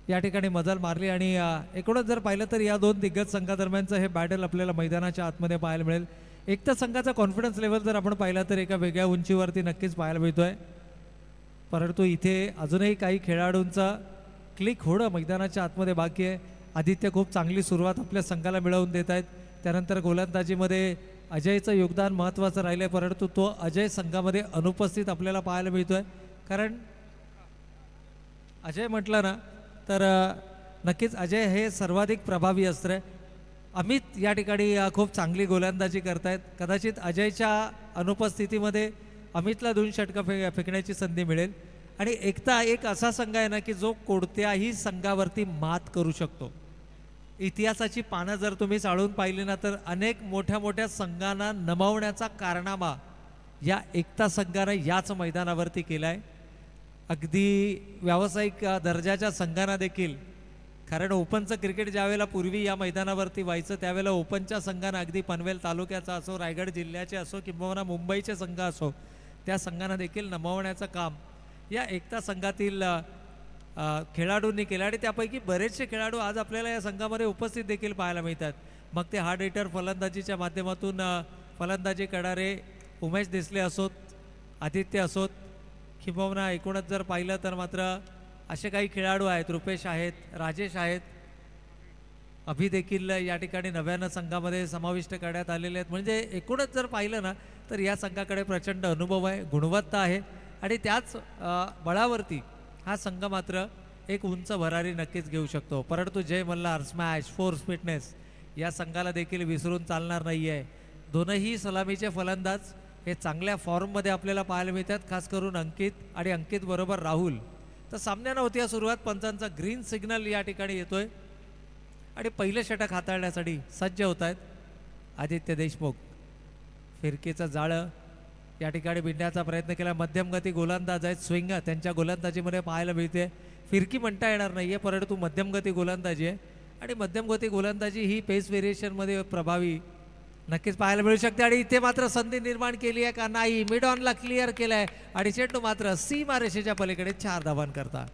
या ठिकाणी मजल मारली आणि एकूणच जर पाहिलं तर या दोन दिग्गज संघादरम्यानचं हे बॅटल आपल्याला मैदानाच्या आतमध्ये पाहायला मिळेल. एक तर संघाचा कॉन्फिडन्स लेवल जर आपण पाहिला तर एका वेगळ्या उंचीवरती नक्कीच पाहायला मिळतोय. परंतु इथे अजूनही काही खेळाडूंचा क्लिक होणं मैदानाच्या आतमध्ये बाकी आहे. आदित्य खूप चांगली सुरुवात आपल्या संघाला मिळवून देत आहेत. त्यानंतर गोलंदाजीमध्ये अजयचं योगदान महत्त्वाचं राहिलं आहे, परंतु तो अजय संघामध्ये अनुपस्थित आपल्याला पाहायला मिळतोय. कारण अजय म्हटलं ना तर नक्कीच अजय हे सर्वाधिक प्रभावी अस्त्र आहे. अमित या ठिकाणी खूप चांगली गोलंदाजी करतायत. कदाचित अजयच्या अनुपस्थितीमध्ये अमितला 2 षटकं फेकण्याची संधी मिळेल. आणि एकता एक असा संघ आहे ना की जो कोणत्याही संघावरती मात करू शकतो. इतिहासाची पानं जर तुम्ही चाळून पाहिली ना तर अनेक मोठ्या मोठ्या संघांना नमवण्याचा कारनामा या एकता संघानं याच मैदानावरती केला आहे. अगदी व्यावसायिक दर्जाच्या संघांना देखील, कारण ओपनचं क्रिकेट ज्यावेळेला पूर्वी या मैदानावरती व्हायचं त्यावेळेला ओपनच्या संघांना अगदी पनवेल तालुक्याचा असो, रायगड जिल्ह्याचे असो किंवा मुंबईचे संघ असो, त्या संघांना देखील नमवण्याचं काम या एकता संघातील खेळाडूंनी केलं. आणि त्यापैकी बरेचसे खेळाडू आज आपल्याला या संघामध्ये उपस्थित देखील पाहायला मिळतात. मग ते हार्ड हिटर फलंदाजीच्या माध्यमातून फलंदाजी करणारे उमेश देसले असोत, आदित्य असोत किंवा एकूणच जर पाहिलं तर मात्र असे काही खेळाडू आहेत, रुपेश आहेत, राजेश आहेत, अभि देखील या ठिकाणी नव्यानं संघामध्ये समाविष्ट करण्यात आलेले आहेत. म्हणजे एकूणच जर पाहिलं ना तर या संघाकडे प्रचंड अनुभव आहे, गुणवत्ता आहे आणि त्याच बळावरती हा संघ मात्र एक उंच भरारी नक्कीच घेऊ शकतो. परंतु जय मल्हार, स्मॅश, फोर्स, फिटनेस या संघाला देखील विसरून चालणार नाही आहे. दोनही सलामीचे फलंदाज हे चांगल्या फॉर्ममध्ये आपल्याला पाहायला मिळतात, खास करून अंकित आणि अंकित बरोबर राहुल. तर सामन्यानं होती या सुरुवात. पंचांचा ग्रीन सिग्नल या ठिकाणी येतोय आणि पहिले षटक हाताळण्यासाठी सज्ज होत आहेत आदित्य देशमुख. फिरकीचं जाळं या ठिकाणी भिडण्याचा प्रयत्न केला. मध्यमगती गोलंदाज आहेत, स्विंग त्यांच्या गोलंदाजीमध्ये पाहायला मिळते. फिरकी म्हणता येणार नाही आहे, परंतु मध्यमगती गोलंदाजी आहे आणि मध्यमगती गोलंदाजी ही पेस व्हेरिएशनमध्ये प्रभावी नक्कीच पाहायला मिळू शकते. आणि इथे मात्र संधी निर्माण केली आहे का नाही, मिड ऑनला क्लिअर केलं आहे आणि चेंडू मात्र सीमा रेषेच्या पलीकडे 4 धावांन करता.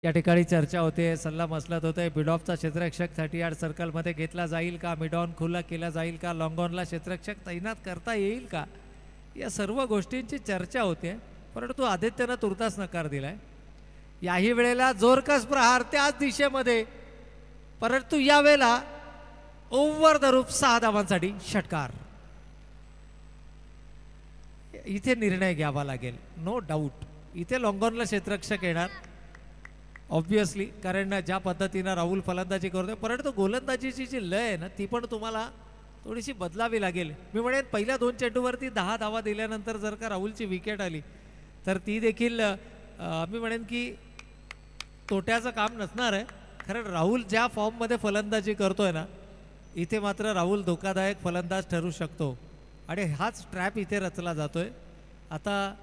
या ठिकाणी चर्चा होते, सल्ला मसलत होते. मिडऑफचा क्षेत्ररक्षक 30 यार्ड सर्कलमध्ये घेतला जाईल का, मिडऑन खुला केला जाईल का, लॉंग ऑनला क्षेत्ररक्षक तैनात करता येईल का, या सर्व गोष्टींची चर्चा होते. परंतु आदित्यनं तुर्तास नकार दिलाय. याही वेळेला जोरकस प्रहार त्याच दिशेमध्ये, परंतु यावेळेला ओव्हर द रूप 6 धावांसाठी षटकार. इथे निर्णय घ्यावा लागेल, नो डाऊट. इथे लॉंग ऑनला क्षेत्ररक्षक येणार ऑब्वियसली, कारण ज्या पद्धतीनं राहुल फलंदाजी करतोय. परंतु गोलंदाजीची जी लय आहे ना ती पण तुम्हाला थोडीशी बदलावी लागेल. मी म्हणेन पहिल्या 2 चेंडूवरती 10 धावा दिल्यानंतर जर का राहुलची विकेट आली तर ती देखील मी म्हणेन की तोट्याचं काम नसणार आहे. कारण राहुल ज्या फॉर्ममध्ये फलंदाजी करतोय ना इथे मात्र राहुल धोकादायक फलंदाज ठरू शकतो आणि हाच ट्रॅप इथे रचला जातोय. आता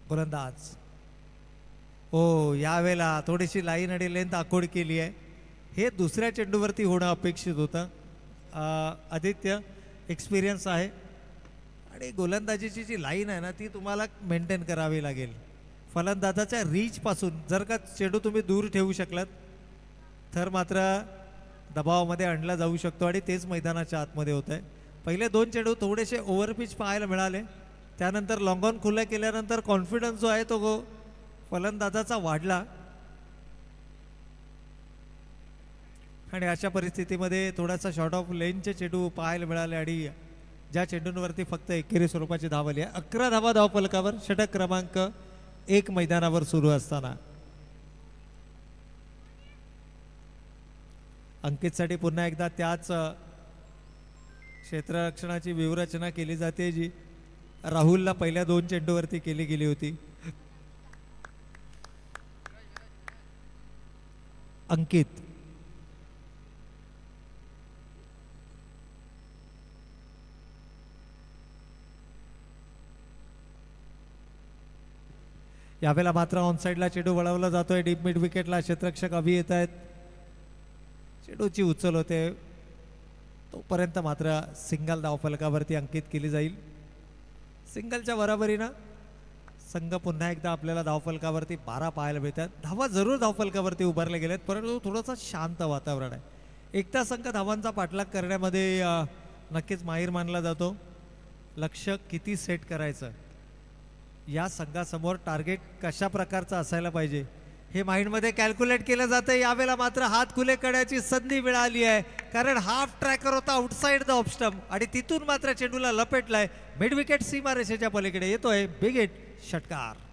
गोलंदाज हो, यावेळेला थोडीशी लाईन आणि लेंथ आखोड केली आहे. हे दुसऱ्या चेंडूवरती होणं अपेक्षित होतं. आदित्य एक्सपिरियन्स आहे आणि गोलंदाजीची जी लाईन आहे ना ती तुम्हाला मेंटेन करावी लागेल. फलंदाजाच्या रीचपासून जर का चेंडू तुम्ही दूर ठेवू शकलात तर मात्र दबावामध्ये आणला जाऊ शकतो आणि तेच मैदानाच्या आतमध्ये होत आहे. पहिले 2 चेंडू थोडेसे ओव्हरपिच पाहायला मिळाले, त्यानंतर लॉंग ऑन खुला केल्यानंतर कॉन्फिडन्स जो आहे तो फलंदाजाचा वाढला आणि अशा परिस्थितीमध्ये थोडासा शॉर्ट ऑफ लेनचे चेंडू पाहायला मिळाले आणि ज्या चेंडूंवरती फक्त एकेरी स्वरूपाची धाव आली आहे. 11 धावा धावफलकावर षटक क्रमांक 1 मैदानावर सुरू असताना अंकितसाठी पुन्हा एकदा त्याच क्षेत्ररक्षणाची व्यूहरचना केली जाते जी राहुलला पहिल्या 2 चेंडूवरती केली गेली होती. अंकित यावेळेला मात्र ऑनसाईडला चेंडू वळवला जातोय डीप मिड विकेटला. क्षेत्ररक्षक अभि येत आहेत. चेंडूची उचल होते तोपर्यंत मात्र सिंगल धावफलकावरती अंकित केली जाईल. सिंगलच्या बरोबरीनं संघ पुन्हा एकदा आपल्याला धावफलकावरती 12 पाहायला मिळतात. धावा जरूर धावफलकावरती उभारले गेलेत परंतु थोडंसं शांत वातावरण आहे. एकटा संघ धावांचा पाठलाग करण्यामध्ये नक्कीच माहीर मानला जातो. लक्ष किती सेट करायचं, या संघासमोर टार्गेट कशा प्रकारचं असायला पाहिजे हे माइंडमध्ये कॅल्क्युलेट केलं जातं. यावेळेला मात्र हात खुले करण्याची संधी मिळाली आहे कारण हाफ ट्रॅकर होता आउटसाइड द ऑफ स्टंप आणि तिथून मात्र चेंडूला लपेटलाय. मिड विकेट सीमारेषेच्या पलीकडे येतोय बिग हिट षटकार.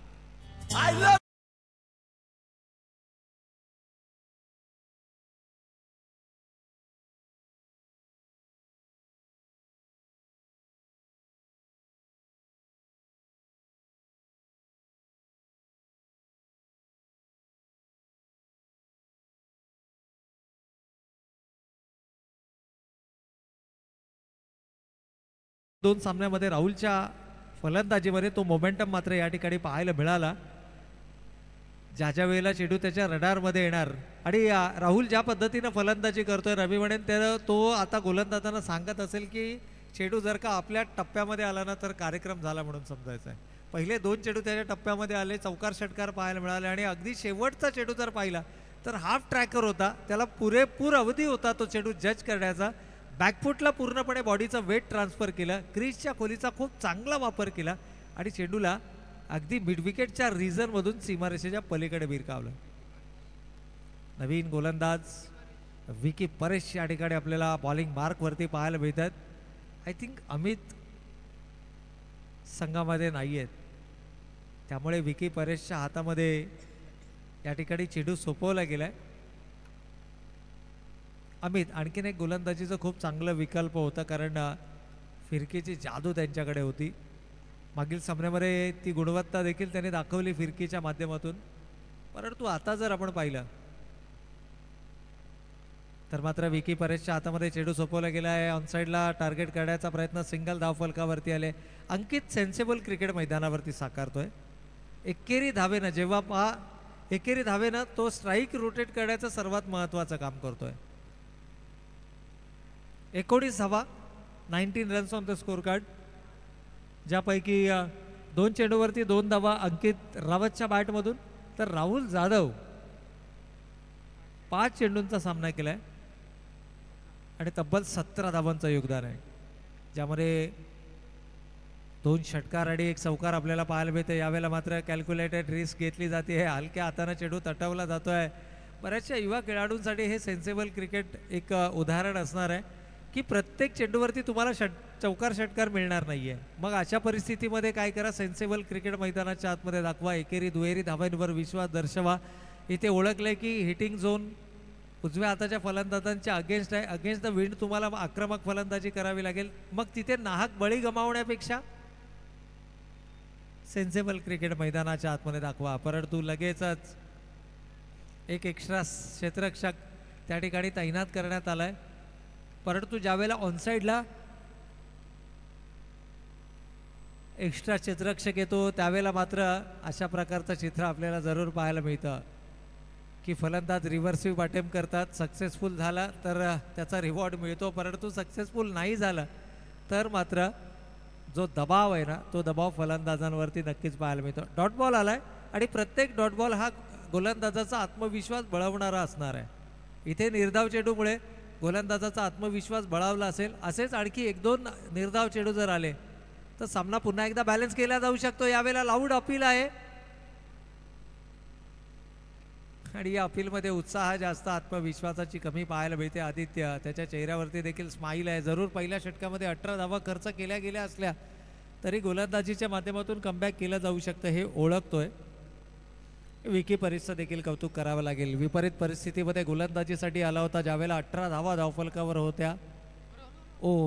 दोन सामन्यामध्ये राहुलच्या फलंदाजीमध्ये तो मोमेंटम मात्र या ठिकाणी पाहायला मिळाला. ज्या वेळेला चेंडू त्याच्या रडारमध्ये येणार आणि राहुल ज्या पद्धतीनं फलंदाजी करतोय रवी म्हणेन तर तो आता गोलंदाजांना सांगत असेल की चेंडू जर का आपल्या टप्प्यामध्ये आला ना तर कार्यक्रम झाला म्हणून समजायचं आहे. पहिले 2 चेंडू त्याच्या टप्प्यामध्ये आले, चौकार षटकार पाहायला मिळाले आणि अगदी शेवटचा चेंडू जर पाहिला तर हाफ ट्रॅकर होता. त्याला पुरेपूर अवधी होता तो चेंडू जज करण्याचा. बॅकफुटला पूर्णपणे बॉडीचा वेट ट्रान्सफर केला, क्रीजच्या खोलीचा खूप चांगला वापर केला आणि चेंडूला अगदी मिड विकेटच्या रिझनमधून सीमारेषेच्या पलीकडे भिरकावलं. नवीन गोलंदाज विकी परेश या ठिकाणी आपल्याला बॉलिंग मार्कवरती पाहायला मिळतात. आय थिंक अमित संघामध्ये नाही आहेत त्यामुळे विकी परेशच्या हातामध्ये या ठिकाणी चेंडू सोपवला गेलाय. अमित आणखीन एक गोलंदाजीचं खूप चांगलं विकल्प होता कारण फिरकीची जादू त्यांच्याकडे होती. मागील सामन्यामध्ये ती गुणवत्ता देखील त्यांनी दाखवली फिरकीच्या माध्यमातून. परंतु आता जर आपण पाहिलं तर मात्र विकी परेशच्या हातामध्ये चेंडू सोपवला गेला आहे. ऑनसाईडला टार्गेट करण्याचा प्रयत्न, सिंगल धावफलकावरती आले. अंकित सेन्सिबल क्रिकेट मैदानावरती साकारतोय. एकेरी धावेनं जेव्हा एकेरी धावेनं तो स्ट्राईक रोटेट करण्याचं सर्वात महत्त्वाचं काम करतोय. 19 धावा, 19 runs on the score card, ज्यापैकी 2 चेंडूवरती 2 धावा अंकित रावतच्या बॅटमधून तर राहुल जाधव 5 चेंडूंचा सामना केलाय आणि तब्बल 17 धावांचं योगदान आहे, ज्यामध्ये 2 षटकार आणि 1 चौकार आपल्याला पाहायला मिळते. यावेळेला मात्र कॅल्क्युलेटेड रिस्क घेतली जाते आहे. हलक्या हाताने चेंडू तटवला जातोय. बऱ्याचशा युवा खेळाडूंसाठी हे सेन्सिबल क्रिकेट एक उदाहरण असणार आहे की प्रत्येक चेंडूवरती तुम्हाला चौकार षटकार मिळणार नाहीये. मग अशा परिस्थितीमध्ये काय करा, सेन्सिबल क्रिकेट मैदानाच्या आतमध्ये दाखवा, एकेरी दुहेरी धावांवर विश्वास दर्शवा. इथे ओळखलंय की हिटिंग झोन उजव्या हाताच्या फलंदाजांच्या अगेन्स्ट आहे. अगेन्स्ट द विंड तुम्हाला आक्रमक फलंदाजी करावी लागेल. मग तिथे नाहक बळी गमावण्यापेक्षा सेन्सिबल क्रिकेट मैदानाच्या आतमध्ये दाखवा. परंतु लगेचच एक एक्स्ट्रा क्षेत्ररक्षक त्या ठिकाणी तैनात करण्यात आलाय. परंतु ज्यावेळेला ऑनसाईडला एक्स्ट्रा क्षेत्ररक्षक येतो त्यावेळेला मात्र अशा प्रकारचं चित्र आपल्याला जरूर पाहायला मिळतं की फलंदाज रिव्हर्सिव्ह अटेम्प्ट करतात. सक्सेसफुल झाला तर त्याचा रिवॉर्ड मिळतो, परंतु सक्सेसफुल नाही झालं तर मात्र जो दबाव आहे ना तो दबाव फलंदाजांवरती नक्कीच पाहायला मिळतो. डॉट बॉल आलाय आणि प्रत्येक डॉट बॉल हा गोलंदाजाचा आत्मविश्वास बळवणारा असणार आहे. इथे निर्धाव चेंडूमुळे गोलंदाजाचा आत्मविश्वास बळावला असेल. असेच आणखी 1-2 निर्धाव चेंडू जर आले तर सामना पुन्हा एकदा बॅलन्स केला जाऊ शकतो. यावेळेला लाऊड अपील आहे आणि या अपीलमध्ये उत्साह जास्त, आत्मविश्वासाची कमी पाहायला मिळते. आदित्य त्याच्या चेहऱ्यावरती देखील स्माईल आहे. जरूर पहिल्या षटकामध्ये 18 धावा खर्च केल्या गेल्या असल्या तरी गोलंदाजीच्या माध्यमातून कमबॅक केलं जाऊ शकतं हे ओळखतोय. विकी परेशचं देखील कौतुक करावं लागेल. विपरीत परिस्थितीमध्ये गोलंदाजीसाठी आला होता, ज्यावेळेला 18 धावा धावफलकावर होत्या.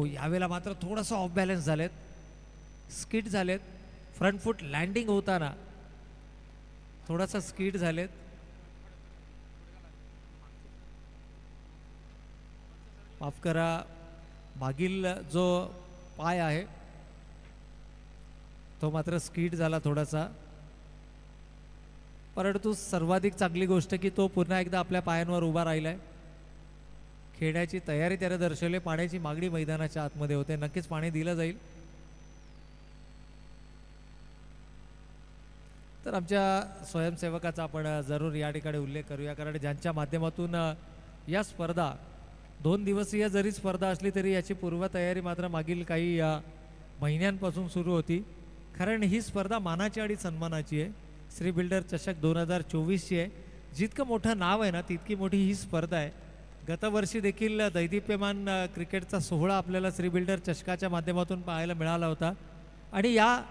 यावेळेला मात्र थोडंसं ऑफ बॅलन्स झालेत, स्किड झालेत. फ्रंट फूट लँडिंग होताना थोडासा स्किड झालेत. माफ करा, मागील जो पाय आहे तो मात्र स्किड झाला थोडासा. परंतु सर्वाधिक चांगली गोष्ट की तो पुन्हा एकदा आपल्या पायांवर उभा राहिला आहे. खेळण्याची तयारी त्याने दर्शवली. पाण्याची मागणी मैदानाच्या आतमध्ये होते. नक्कीच पाणी दिलं जाईल. तर आमच्या स्वयंसेवकाचा आपण जरूर या ठिकाणी उल्लेख करूया, कारण ज्यांच्या माध्यमातून या स्पर्धा 2 दिवसीय जरी स्पर्धा असली तरी याची पूर्वतयारी मात्र मागील काही महिन्यांपासून सुरू होती. कारण ही स्पर्धा मानाची आणि सन्मानाची आहे. श्री बिल्डर चषक 2024ची आहे. जितकं मोठं नाव आहे ना तितकी मोठी ही स्पर्धा आहे. गतवर्षी देखील दैदिप्यमान क्रिकेटचा सोहळा आपल्याला श्री बिल्डर चषकाच्या माध्यमातून पाहायला मिळाला होता. आणि या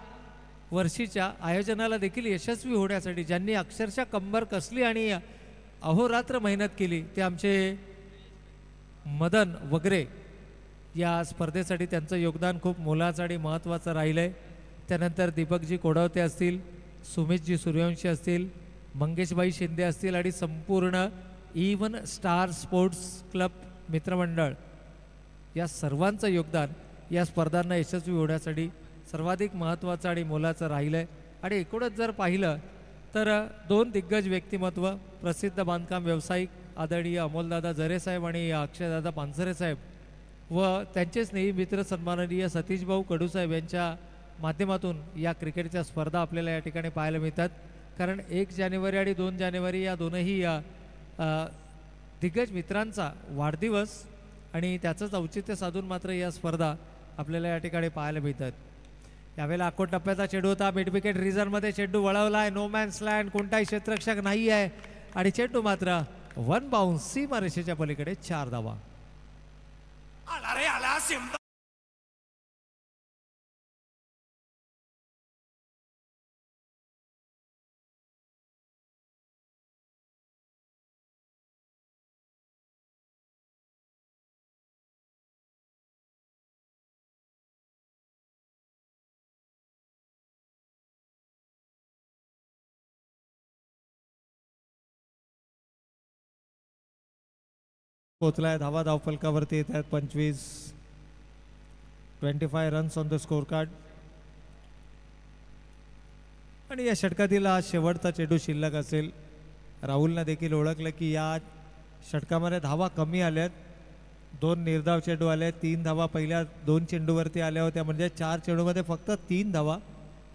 वर्षीच्या आयोजनाला देखील यशस्वी होण्यासाठी ज्यांनी अक्षरशः कंबर कसली आणि अहोरात्र मेहनत केली ते आमचे मदन वगैरे या स्पर्धेसाठी त्यांचं योगदान खूप मोलाचं आणि महत्त्वाचं राहिलं आहे. त्यानंतर दीपकजी कोडावते असतील, सुमितजी सूर्यवंशी असतील, मंगेशबाई शिंदे असतील आणि संपूर्ण इवन स्टार स्पोर्ट्स क्लब मित्रमंडळ या सर्वांचं योगदान या स्पर्धांना यशस्वी होण्यासाठी सर्वाधिक महत्त्वाचं आणि मोलाचं राहिलं आहे. आणि एकूणच जर पाहिलं तर 2 दिग्गज व्यक्तिमत्व, प्रसिद्ध बांधकाम व्यावसायिक आदरणीय अमोलदादा जरेसाहेब आणि अक्षयदादा पानसरेसाहेब व त्यांचे स्नेही मित्र सन्माननीय सतीशभाऊ कडूसाहेब यांच्या माध्यमातून या क्रिकेटच्या स्पर्धा आपल्याला या ठिकाणी पाहायला मिळतात. कारण 1 जानेवारी आणि 2 जानेवारी या दोनही दिग्गज मित्रांचा वाढदिवस आणि त्याचंच औचित्य साधून मात्र या स्पर्धा आपल्याला या ठिकाणी पाहायला मिळतात. यावेळेला अकोट टप्प्याचा चेंडू होता. मिड विकेट रिझनमध्ये चेंडू वळवला आहे. नो मॅन्स लँड, कोणताही क्षेत्ररक्षक नाही आहे आणि चेंडू मात्र 1 बाउन्स सीमारेषेच्या पलीकडे 4 धावा. पोचलाय. धावा धावफलकावरती येत आहेत. 25 runs on the score card. आणि या षटकातील हा शेवटचा चेंडू शिल्लक असेल. राहुलनं देखील ओळखलं की या षटकामध्ये धावा कमी आल्यात. 2 निर्धाव चेंडू आले. 3 धावा पहिल्या 2 चेंडूवरती आल्या होत्या, म्हणजे 4 चेंडूमध्ये फक्त 3 धावा.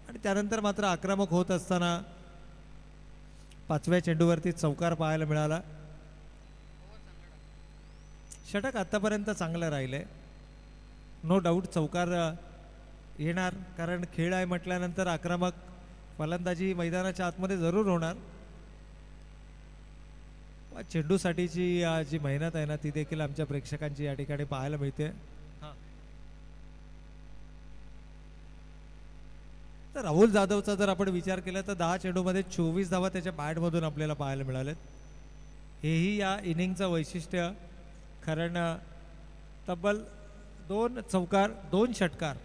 आणि त्यानंतर मात्र आक्रमक होत असताना 5व्या चेंडूवरती चौकार पाहायला मिळाला. षटक आत्तापर्यंत चांगलं राहिलं आहे. नो डाऊट चौकार येणार, कारण खेळ आहे म्हटल्यानंतर आक्रमक फलंदाजी मैदानाच्या आतमध्ये जरूर होणार. चेंडूसाठीची जी मेहनत आहे ना ती देखील आमच्या प्रेक्षकांची या ठिकाणी पाहायला मिळते. तर राहुल जाधवचा जर आपण विचार केला तर 10 चेंडूमध्ये 24 धावा त्याच्या बॅटमधून आपल्याला पाहायला मिळालेत. हेही या इनिंगचं वैशिष्ट्य. कारण तब्बल 2 चौकार 2 षटकार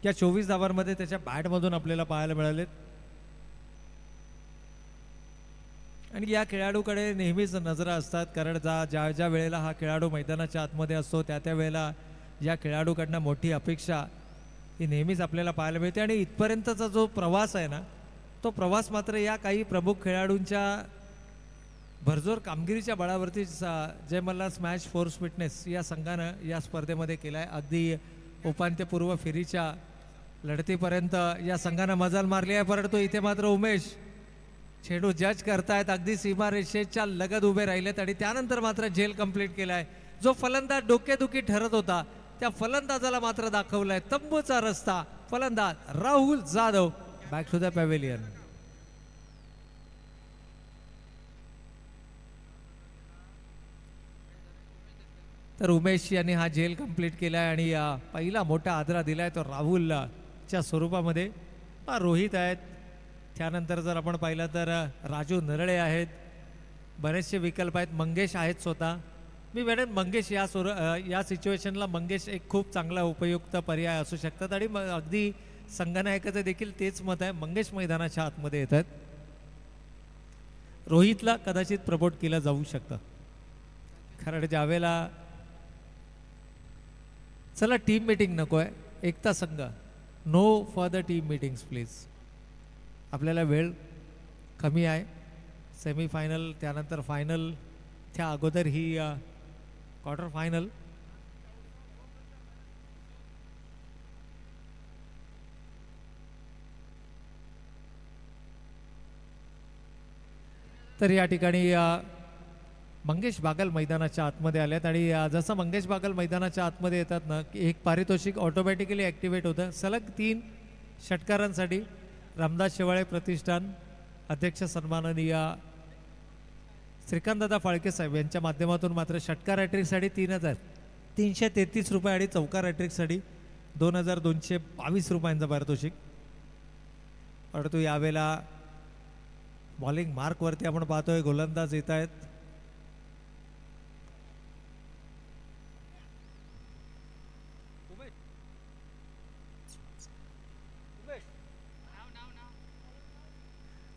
या 24 धावांमध्ये त्याच्या बॅटमधून आपल्याला पाहायला मिळालेत. आणि या खेळाडूकडे नेहमीच नजरा असतात, कारण ज्या वेळेला हा खेळाडू मैदानाच्या आतमध्ये असतो त्या वेळेला या खेळाडूकडनं मोठी अपेक्षा ही नेहमीच आपल्याला पाहायला मिळते. आणि इथपर्यंतचा जो प्रवास आहे ना तो प्रवास मात्र या काही प्रमुख खेळाडूंच्या भरजोर कामगिरीच्या बळावरती जय मल्हार स्मॅश फोर्स फिटनेस या संघानं या स्पर्धेमध्ये केला आहे. अगदी उपांत्यपूर्व फेरीच्या लढतीपर्यंत या संघानं मजाल मारली आहे. परंतु इथे मात्र उमेश चेंडू जज करतायत. अगदी सीमारेषेच्या लगत उभे राहिलेत आणि त्यानंतर मात्र झेल कंप्लीट केला आहे. जो फलंदाज डोकेदुखी ठरत होता त्या फलंदाजाला मात्र दाखवलाय तंबूचा रस्ता. फलंदाज Rahul Jadhav back to the pavilion. तर उमेश यांनी हा झेल कंप्लीट केला आहे आणि पहिला मोठा आदरा दिलाय तो राहुलच्या स्वरूपामध्ये. रोहित आहेत, त्यानंतर जर आपण पाहिलं तर राजू नरळे आहेत, बरेचसे विकल्प आहेत. मंगेश आहेत स्वतः. मी म्हणेन मंगेश या सिच्युएशनला मंगेश एक खूप चांगला उपयुक्त पर्याय असू शकतात आणि अगदी संघनायकाचं देखील तेच मत आहे. मंगेश मैदानाच्या आतमध्ये येतात. रोहितला कदाचित प्रमोट केलं जाऊ शकतं, कारण ज्यावेळेला चला टीम मीटिंग नको आहे, Ekta Sangh, no for the team meetings please. आपल्याला वेळ कमी आहे. सेमीफायनल त्यानंतर फायनल त्या अगोदर ही क्वार्टर फायनल. तर या ठिकाणी मंगेश बागल मैदानाच्या आतमध्ये आल्यात आणि जसं मंगेश बागल मैदानाच्या आतमध्ये येतात ना की एक पारितोषिक ऑटोमॅटिकली ॲक्टिवेट होतं. सलग 3 षटकारांसाठी रामदास शेवाळे प्रतिष्ठान अध्यक्ष सन्माननीय श्रीकांतदादा फाळके साहेब यांच्या माध्यमातून मात्र षटकार हॅट्रिकसाठी 3,333 रुपये आणि चौकार हॅट्रिकसाठी 2,222 रुपयांचं पारितोषिक. परंतु यावेळेला बॉलिंग मार्कवरती आपण पाहतोय गोलंदाज येत आहेत.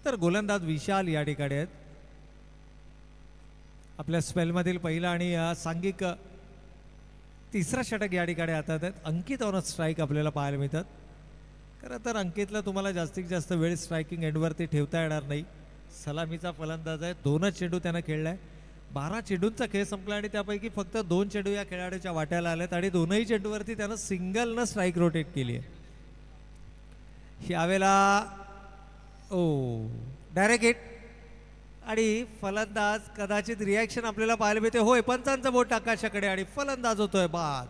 तर गोलंदाज विशाल या ठिकाणी आहेत. आपल्या स्पेलमधील पहिला आणि सांघिक तिसरा षटक या ठिकाणी हातात आहेत. अंकित ऑन स्ट्राईक आपल्याला पाहायला मिळतात. खरं तर अंकितला तुम्हाला जास्तीत जास्त वेळ स्ट्रायकिंग एंडवरती ठेवता येणार नाही. सलामीचा फलंदाज आहे. 2च चेंडू त्यानं खेळलाय. 12 चेंडूंचा खेळ संपला आणि त्यापैकी फक्त 2 चेंडू या खेळाडूच्या वाट्याला आलेत आणि दोनही चेंडूवरती त्यानं सिंगलनं स्ट्राईक रोटेट केली आहे. यावेळेला डायरेक्ट हिट आणि फलंदाज कदाचित रिॲक्शन आपल्याला पाहायला मिळते. होय, पंचांचं बोट आकाशाकडे आणि फलंदाज होतोय बाद.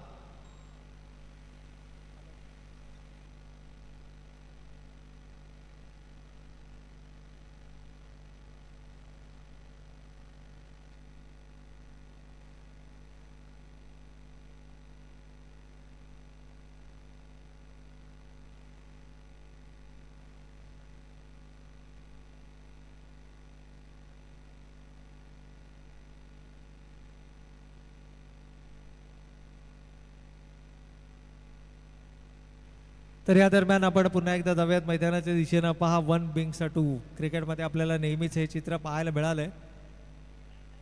तर या दरम्यान आपण पुन्हा एकदा जाऊयात मैदानाच्या दिशेनं. पहा 1 बिंग्स 2 क्रिकेटमध्ये आपल्याला नेहमीच हे चित्र पाहायला मिळालंय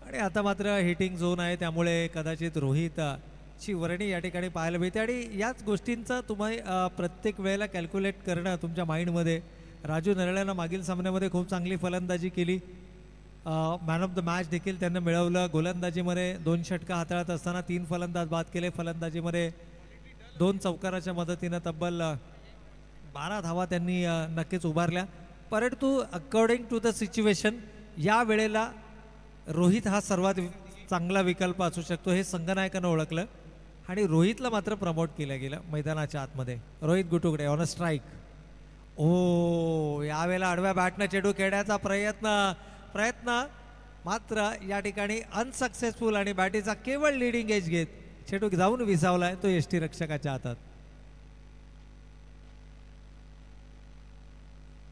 आणि आता मात्र हिटिंग झोन आहे त्यामुळे कदाचित रोहितची वर्णी या ठिकाणी पाहायला मिळते आणि याच गोष्टींचा तुम्ही प्रत्येक वेळेला कॅल्क्युलेट करणं तुमच्या माइंडमध्ये. राजू नरळ्यानं मागील सामन्यामध्ये खूप चांगली फलंदाजी केली. मॅन ऑफ द मॅच देखील त्यांना मिळवलं. गोलंदाजीमध्ये 2 षटका हाताळत असताना 3 फलंदाज बाद केले. फलंदाजीमध्ये 2 चौकाराच्या मदतीनं तब्बल 12 धावा त्यांनी नक्कीच उभारल्या. परंतु अकॉर्डिंग टू द सिच्युएशन या वेळेला रोहित हा सर्वात चांगला विकल्प असू शकतो हे संघनायकानं ओळखलं आणि रोहितला मात्र प्रमोट केलं गेलं मैदानाच्या आतमध्ये. Rohit Gutukade on a strike. यावेळेला आडव्या बॅटनं चेंडू खेळण्याचा प्रयत्न मात्र या ठिकाणी अनसक्सेसफुल आणि बॅटीचा केवळ लिडिंग एज घेत चेंडू जाऊन विसावलाय तो यष्टी रक्षकाच्या हातात.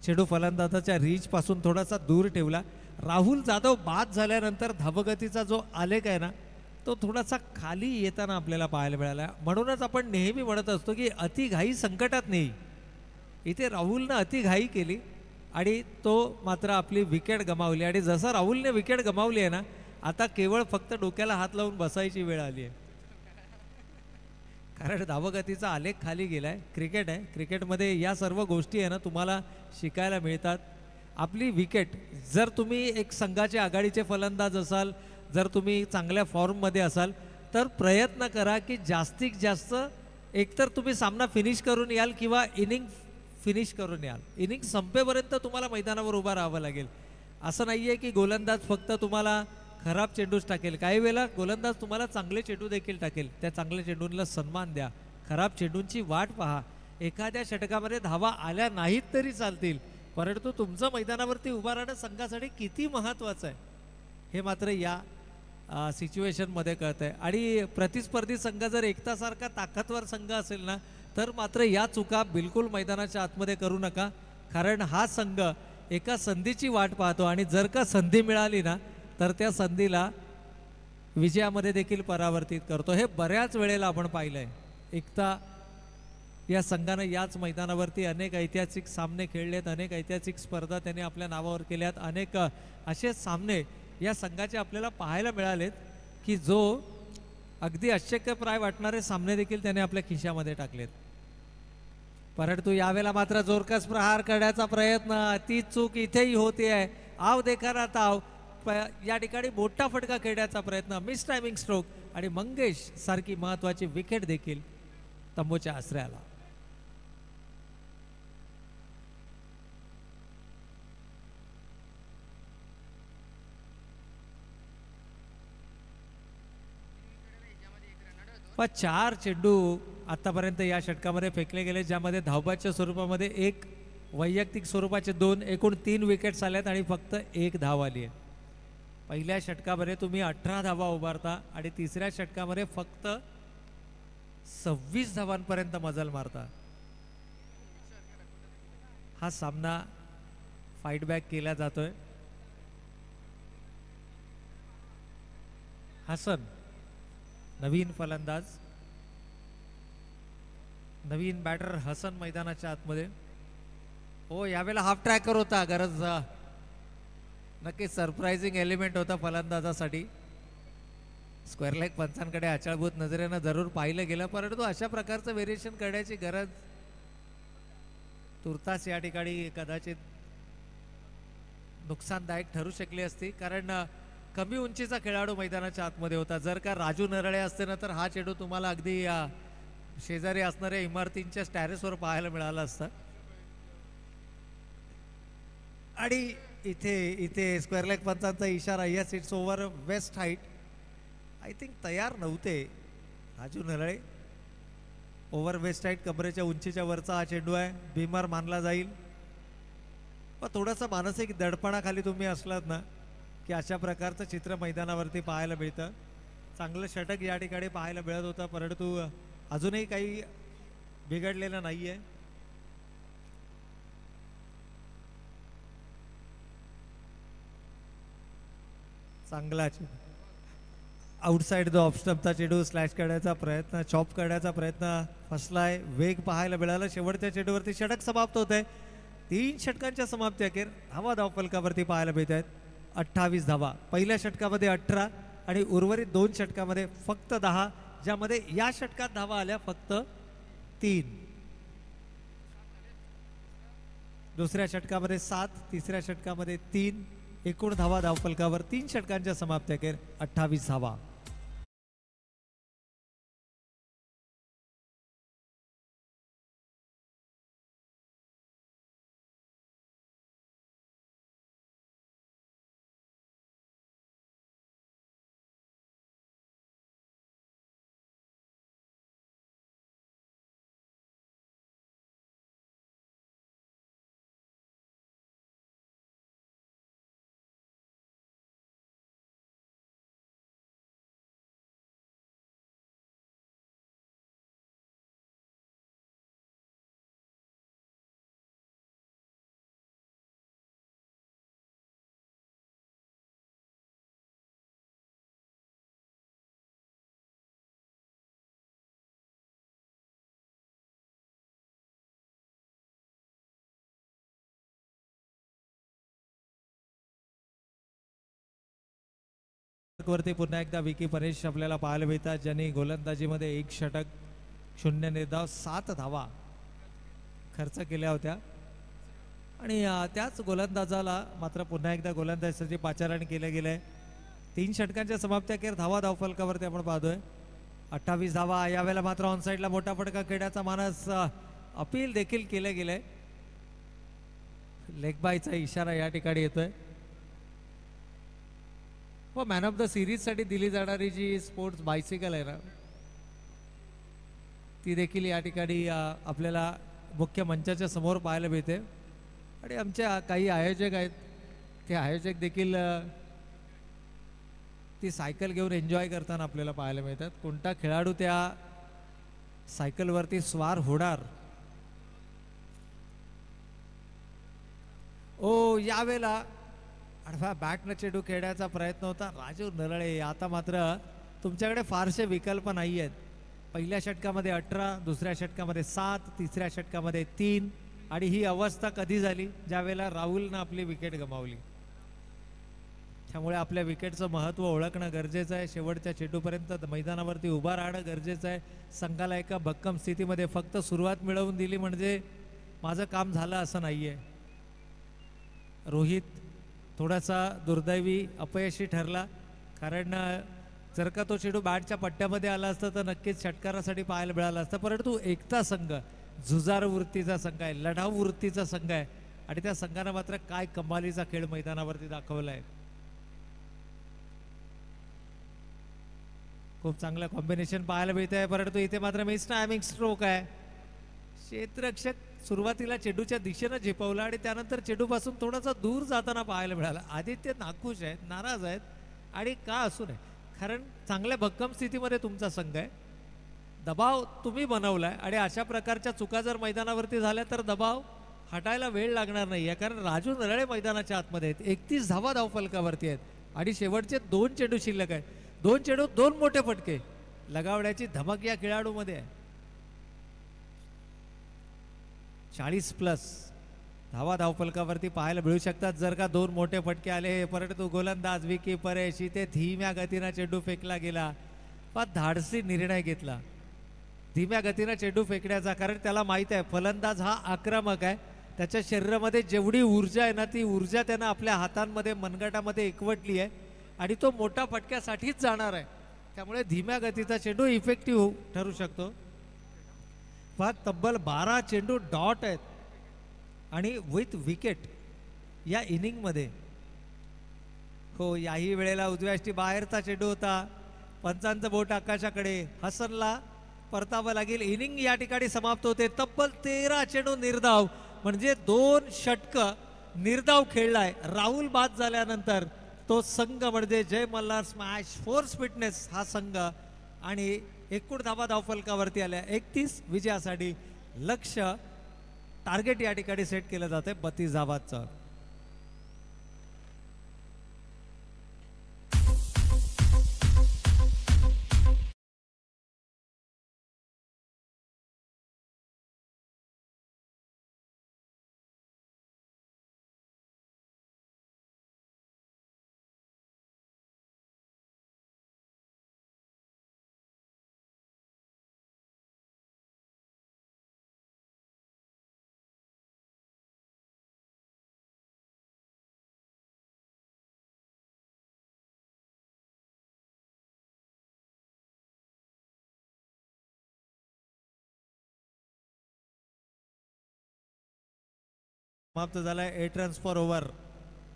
चेंडू फलंदाजाच्या रीच पासून थोडासा दूर ठेवला. राहुल जाधव बाद झाल्यानंतर धावगतीचा जो आलेख आहे ना तो थोडासा खाली येताना आपल्याला पाहायला मिळाला. म्हणूनच आपण नेहमी म्हणत असतो की अतिघाई संकटात नाही. इथे राहुलनं अतिघाई केली आणि तो मात्र आपली विकेट गमावली आणि जसं राहुलने विकेट गमावली आहे ना आता केवळ फक्त डोक्याला हात लावून बसायची वेळ आली आहे. कारण धावगतीचा आलेख खाली गेलाय. क्रिकेट आहे. क्रिकेटमध्ये या सर्व गोष्टी आहे ना तुम्हाला शिकायला मिळतात. आपली विकेट जर तुम्ही एक संघाचे आघाडीचे फलंदाज असाल, जर तुम्ही चांगल्या फॉर्ममध्ये असाल तर प्रयत्न करा की जास्तीत जास्त एकतर तुम्ही सामना फिनिश करून याल किंवा इनिंग फिनिश करून याल. इनिंग संपेपर्यंत तुम्हाला मैदानावर उभा राहावं लागेल. असं नाही आहे की गोलंदाज फक्त तुम्हाला खराब चेंडूच टाकेल. काही वेळेला गोलंदाज तुम्हाला चांगले चेंडू देखील टाकेल. त्या चांगल्या चेंडूंना सन्मान द्या. खराब चेंडूंची वाट पहा. एखाद्या षटकामध्ये धावा आल्या नाहीत तरी चालतील परंतु तुमचं मैदानावरती उभा राहणं संघासाठी किती महत्त्वाचं आहे हे मात्र या सिच्युएशनमध्ये कळतं आहे. आणि प्रतिस्पर्धी संघ जर एकतासारखा ताकदवर संघ असेल ना तर मात्र या चुका बिलकुल मैदानाच्या आतमध्ये करू नका. कारण हा संघ एका संधीची वाट पाहतो आणि जर का संधी मिळाली ना तर त्या संधीला विजयामध्ये देखील परावर्तित करतो. हे बऱ्याच वेळेला आपण पाहिलं आहे. एकता या संघानं याच मैदानावरती अनेक ऐतिहासिक सामने खेळलेत. अनेक ऐतिहासिक स्पर्धा त्यांनी आपल्या नावावर केल्यात. अनेक असे सामने या संघाचे आपल्याला पाहायला मिळालेत की जो अगदी अशक्यप्राय वाटणारे सामने देखील त्याने आपल्या खिशामध्ये टाकलेत. परंतु यावेळेला मात्र जोरकस प्रहार करण्याचा प्रयत्न ती चूक इथेही होते आहे आव देखा ताव या ठिकाणी मोठा फटका खेळण्याचा प्रयत्न, मिस टायमिंग स्ट्रोक आणि मंगेश सारखी महत्वाची विकेट देखील तंबूच्या आश्रयाला. चार चेंडू आतापर्यंत या षटकामध्ये फेकले गेले, ज्यामध्ये धावबाच्या स्वरूपामध्ये एक, वैयक्तिक स्वरूपाचे 2, एकूण 3 विकेट्स आल्यात आणि फक्त 1 धाव आली आहे. पहिल्या षटकामध्ये तुम्ही 18 धावा उभारता आणि तिसऱ्या षटकामध्ये फक्त 26 धावांपर्यंत मजल मारता. हा सामना फाईट बॅक केला जातोय. हसन नवीन फलंदाज, नवीन बॅटर हसन मैदानाच्या आतमध्ये. हो, यावेळेला हाफ ट्रॅकर होता, गरज नक्कीच सरप्राइझिंग एलिमेंट होता फलंदाजासाठी. स्क्वेअर लेग पंचांकडे आचाळभूत नजरेनं जरूर पाहिलं गेलं, परंतु अशा प्रकारचं व्हेरिएशन करण्याची गरज तुर्तास या ठिकाणी कदाचित नुकसानदायक ठरू शकली असती, कारण कमी उंचीचा खेळाडू मैदानाच्या आतमध्ये होता. जर का राजू नरळे असते ना तर हा चेंडू तुम्हाला अगदी शेजारी असणाऱ्या इमारतींच्या टॅरेसवर पाहायला मिळाला असता. आणि इथे स्क्वेअर लेग पंचांचा इशारा, yes it's over waist height. I think तयार नव्हते Raju Narale. Over waist height कमरेच्या उंचीच्या वरचा हा चेंडू आहे, बीमार मानला जाईल. पण थोडंसं मानसिक दडपणाखाली तुम्ही असलात ना की अशा प्रकारचं चित्र मैदानावरती पाहायला मिळतं. चांगलं षटक या ठिकाणी पाहायला मिळत होतं, परंतु अजूनही काही बिघडलेलं नाहीये. चांगला आउटसाइड द ऑफस्टंपचा चेंडू स्लॅश करण्याचा प्रयत्न, चॉप करण्याचा प्रयत्न फसलाय. वेग पाहायला मिळाला. शेवटच्या चेंडूवरती षटक समाप्त होत आहे. 3 षटकांच्या समाप्ती अखेर धावा धावफलकावरती पाहायला मिळत आहेत. 28 धावा. पहिल्या षटकामध्ये 18 आणि उर्वरित 2 षटकामध्ये फक्त 10, ज्यामध्ये या षटकात धावा आल्या फक्त 3. दुसऱ्या षटकामध्ये 7, तिसऱ्या षटकामध्ये 3. एकूण धावा धावफलकावर 3 षटकांच्या समाप्ती अखेर 28 धावा. वरती पुन्हा एकदा विकी परेश आपल्याला पाहायला मिळतात, ज्यांनी गोलंदाजीमध्ये 1 षटक 0 निर्धाव 7 धावा खर्च केल्या होत्या. आणि त्याच गोलंदाजाला मात्र पुन्हा एकदा गोलंदाजीसाठी पाचारण केलं गेलंय. 3 षटकांच्या समाप्ती अखेर धावा धावफलकावरती आपण पाहतोय 28 धावा. यावेळेला मात्र ऑनसाईडला मोठा फटका खेळण्याचा मानस अपील देखील केलं गेलंय. लेग बायचा इशारा या ठिकाणी येतोय. व मॅन ऑफ द सिरीज साठी दिली जाणारी जी स्पोर्ट्स बायसिकल आहे ना, ती देखील या ठिकाणी आपल्याला मुख्य मंचाच्या समोर पाहायला मिळते. आणि आमच्या काही आयोजक आहेत, ते आयोजक देखील ती सायकल घेऊन एन्जॉय करताना आपल्याला पाहायला मिळतात. कोणता खेळाडू त्या सायकलवरती स्वार होणार. ओ, यावेळेला आडवा बॅटनं चेंडू खेळण्याचा प्रयत्न होता राजू नरळे. आता मात्र तुमच्याकडे फारसे विकल्प नाही आहेत. पहिल्या षटकामध्ये 18, दुसऱ्या षटकामध्ये 7, तिसऱ्या षटकामध्ये 3. आणि ही अवस्था कधी झाली, ज्यावेळेला राहुलनं आपली विकेट गमावली. त्यामुळे आपल्या विकेटचं महत्त्व ओळखणं गरजेचं आहे. शेवटच्या चेंडूपर्यंत मैदानावरती उभा राहणं गरजेचं आहे. संघाला एका भक्कम स्थितीमध्ये फक्त सुरुवात मिळवून दिली म्हणजे माझं काम झालं असं नाही आहे. रोहित थोडासा दुर्दैवी अपयशी ठरला, कारण जर का तो चेंडू बॅटच्या पट्ट्यामध्ये आला असता तर नक्कीच षटकारासाठी पाहायला मिळाला असता. परंतु एकता संघ जुजार वृत्तीचा संघ आहे, लढाऊ वृत्तीचा संघ आहे आणि त्या संघानं मात्र काय कमालीचा खेळ मैदानावरती दाखवला आहे. खूप चांगलं कॉम्बिनेशन पाहायला मिळत आहे, परंतु इथे मात्र मिस टायमिंग स्ट्रोक आहे. क्षेत्ररक्षक सुरुवातीला चेंडूच्या दिशेनं झेपवला आणि त्यानंतर चेंडूपासून थोडासा दूर जाताना पाहायला मिळाला. आदित्य नाखुश आहेत, नाराज आहेत आणि का असू नये, कारण चांगल्या भक्कम स्थितीमध्ये तुमचा संघ आहे, दबाव तुम्ही बनवलाय आणि अशा प्रकारच्या चुका जर मैदानावरती झाल्या तर दबाव हटायला वेळ लागणार नाही आहे. कारण राजू नरळे मैदानाच्या आतमध्ये आहेत, 31 धावा धावफलकावरती आहेत आणि शेवटचे 2 चेंडू शिल्लक आहेत. 2 चेंडू 2 मोठे फटके लगावण्याची धमक या खेळाडूमध्ये आहे. 40+ धावा धावफलकावरती पाहायला मिळू शकतात जर का 2 मोठे फटके आले. परंतु गोलंदाज विकी परेश इथे धीम्या गतीनं चेंडू फेकला गेला, फार धाडसी निर्णय घेतला धीम्या गतीनं चेंडू फेकण्याचा, कारण त्याला माहीत आहे फलंदाज हा आक्रमक आहे, त्याच्या शरीरामध्ये जेवढी ऊर्जा आहे ना ती ऊर्जा त्यानं आपल्या हातांमध्ये मनगटामध्ये एकवटली आहे आणि तो मोठा फटक्यासाठीच जाणार आहे. त्यामुळे धीम्या गतीचा चेंडू इफेक्टिव्ह ठरू शकतो. फार तब्बल 12 चेंडू डॉट आहेत आणि विथ विकेट या इनिंगमध्ये. हो, याही वेळेला उजव्याष्टी बाहेरचा चेंडू होता. पंचांचं बोट आकाशाकडे, हसनला परतावं लागेल. इनिंग या ठिकाणी समाप्त होते. तब्बल 13 चेंडू निर्धाव, म्हणजे 2 षटकं निर्धाव खेळलाय राहुल बाद झाल्यानंतर तो संघ, म्हणजे जय मल्हार स्मॅश फोर्स फिटनेस हा संघ. आणि एकूण धावा धावफलकावरती आल्या 31 विजयासाठी. लक्ष्य टार्गेट या ठिकाणी सेट केलं जाते 32 धावांचं. समाप्त झालाय 8 रन्स फॉर ओव्हर.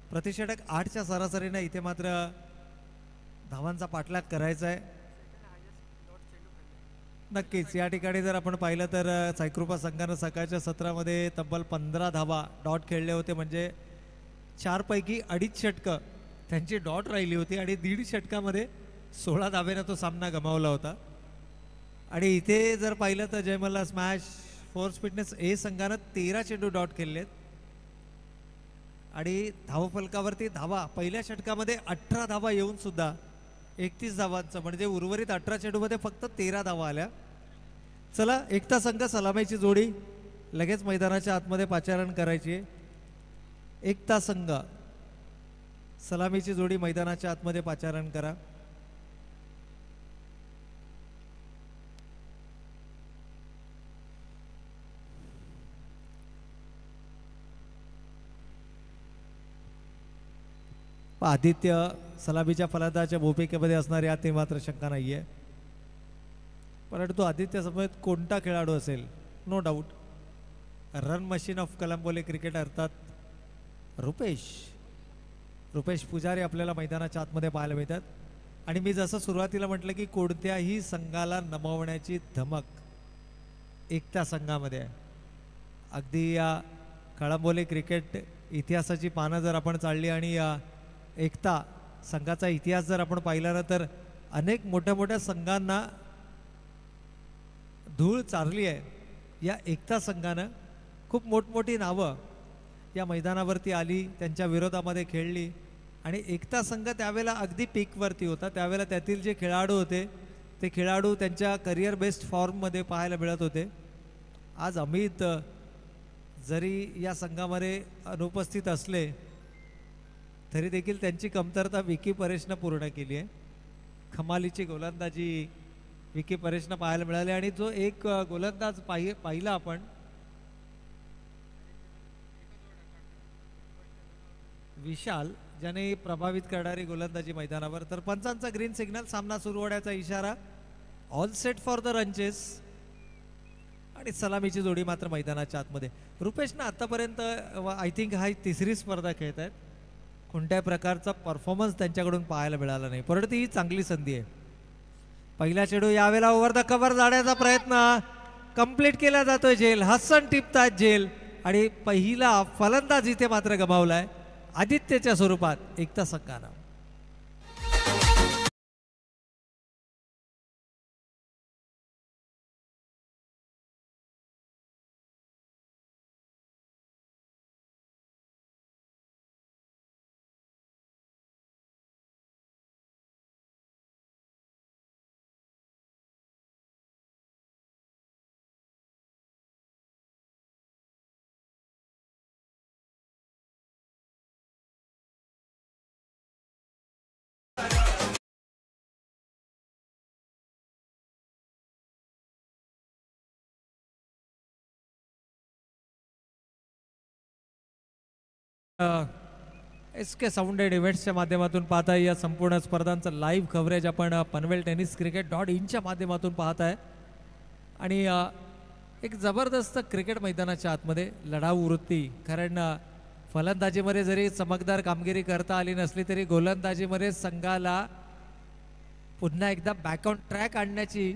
प्रतिषटक 8च्या सरासरीने इथे मात्र धावांचा पाठलाग करायचा आहे. नक्कीच या ठिकाणी जर आपण पाहिलं तर साईकृपा संघानं सकाळच्या सत्रामध्ये तब्बल 15 धावा डॉट खेळले होते, म्हणजे 4 पैकी 2.5 षटकं त्यांची डॉट राहिली होती आणि 1.5 षटकामध्ये 16 धावेनं तो सामना गमावला होता. आणि इथे जर पाहिलं तर जयमल्ला स्मॅश फोर्स फिटनेस ए संघानं 13 चेंडू डॉट खेळलेत आणि धावफलकावरती धावा पहिल्या षटकामध्ये 18 धावा येऊन सुद्धा 31 धावांचं, म्हणजे उर्वरित 18 चेंडूमध्ये फक्त 13 धावा आल्या. चला, एकता संघ सलामीची जोडी लगेच मैदानाच्या आतमध्ये पाचारण करायची आहे. एकता संघ सलामीची जोडी मैदानाच्या आतमध्ये पाचारण करा. आदित्य सलामीच्या फलंदाच्या भूमिकेमध्ये असणारे यात मात्र शंका नाही आहे. परंतु आदित्य समेत कोणता खेळाडू असेल, no doubt run machine of Kalamboli cricket अर्थात रुपेश पुजारी आपल्याला मैदानाच्या आतमध्ये पाहायला मिळतात. आणि मी जसं सुरुवातीला म्हटलं की कोणत्याही संघाला नमवण्याची धमक एकता संघामध्ये आहे. अगदी या कळंबोली क्रिकेट इतिहासाची पानं जर आपण चालली आणि या एकता संघाचा इतिहास जर आपण पाहिला ना तर अनेक मोठ्या मोठ्या संघांना धूळ चारली आहे. या एकता संघानं खूप मोठमोठी नावं या मैदानावरती आली, त्यांच्या विरोधामध्ये खेळली आणि एकता संघ त्यावेळेला अगदी पीकवरती होता. त्यावेळेला त्यातील जे खेळाडू होते ते खेळाडू त्यांच्या करिअर बेस्ट फॉर्ममध्ये पाहायला मिळत होते. आज अमित जरी या संघामध्ये अनुपस्थित असले तरी देखील त्यांची कमतरता विकी परेशनं पूर्ण केली आहे. कमालीची गोलंदाजी विकी परेशनं पाहायला मिळाली आणि जो एक गोलंदाज पाहिला आपण विशाल ज्याने प्रभावित करणारी गोलंदाजी मैदानावर. तर पंचांचा ग्रीन सिग्नल, सामना सुरू होण्याचा इशारा. ऑल सेट फॉर द रंचेस आणि सलामीची जोडी मात्र मैदानाच्या आतमध्ये. रुपेशनं आतापर्यंत आय थिंक हा तिसरी स्पर्धा खेळत आहेत, कोणत्याही प्रकारचा परफॉर्मन्स त्यांच्याकडून पाहायला मिळाला नाही, परंतु ही चांगली संधी आहे. पहिला चेंडू यावेळेला ओव्हर द कव्हर जाण्याचा प्रयत्न कंप्लीट केला जातोय. झेल हसन टिपतात झेल आणि पहिला फलंदाज इथे मात्र गमावलाय आदित्यच्या स्वरूपात एकता सक्कानं. एस के साऊंडेड इव्हेंट्सच्या माध्यमातून पाहता या संपूर्ण स्पर्धांचं लाईव्ह कव्हरेज आपण पनवेल टेनिस क्रिकेट .inच्या माध्यमातून पाहत आहे. आणि एक जबरदस्त क्रिकेट मैदानाच्या आतमध्ये लढाऊ वृत्ती, कारण फलंदाजीमध्ये जरी चमकदार कामगिरी करता आली नसली तरी गोलंदाजीमध्ये संघाला पुन्हा एकदा बॅक ऑन ट्रॅक आणण्याची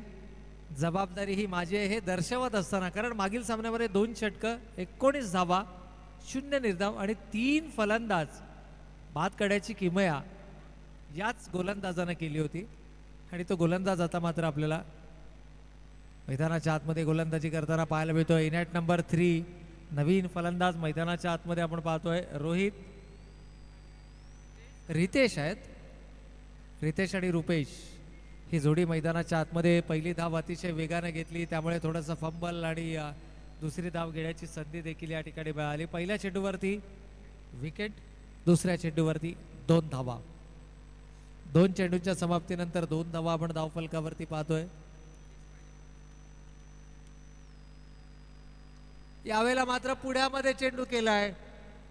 जबाबदारी ही माझी आहे हे दर्शवत असताना, कारण मागील सामन्यामध्ये 2 षटकं 19 धावा 0 निर्धाव आणि 3 फलंदाज बाद करण्याची किमया याच गोलंदाजानं केली होती. आणि तो गोलंदाज आता मात्र आपल्याला मैदानाच्या आतमध्ये गोलंदाजी करताना पाहायला मिळतोय. इनॅट नंबर 3 नवीन फलंदाज मैदानाच्या आतमध्ये आपण पाहतोय. रोहित रितेश आहेत, रितेश आणि रुपेश ही जोडी मैदानाच्या आतमध्ये. पहिली धाव अतिशय वेगाने घेतली, त्यामुळे थोडंसं फंबल आणि दुसरी धाव घेण्याची संधी देखील या ठिकाणी मिळाली. पहिल्या चेंडूवरती विकेट, दुसऱ्या चेंडूवरती 2 धावा. 2 चेंडूंच्या समाप्तीनंतर 2 धावा आपण धावफलकावरती पाहतोय. यावेळेला मात्र पुढ्यामध्ये चेंडू केलाय.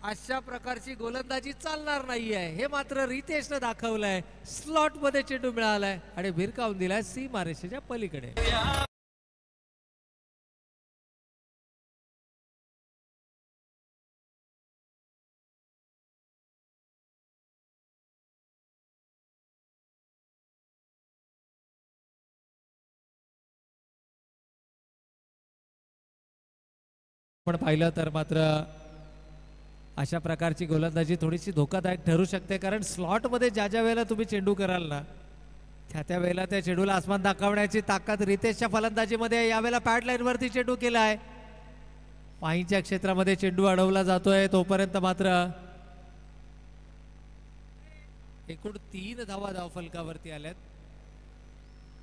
अशा प्रकारची गोलंदाजी चालणार नाहीये हे मात्र रितेशनं दाखवलंय. स्लॉट मध्ये चेंडू मिळालाय आणि भिरकावून दिलाय सीमारेषेच्या पलीकडे. पण पाहिलं तर मात्र अशा प्रकारची गोलंदाजी थोडीशी धोकादायक ठरू शकते, कारण स्लॉटमध्ये ज्या ज्या वेळेला तुम्ही चेंडू कराल ना त्या वेळेला त्या चेंडूला आसमान दाखवण्याची ताकद रितेशच्या फलंदाजीमध्ये. यावेळेला पॅड लाईनवरती चेंडू केलाय, पाईंच्या क्षेत्रामध्ये चेंडू अडवला जातोय. तोपर्यंत मात्र एकूण 3 धावा धावफलकावरती आल्यात.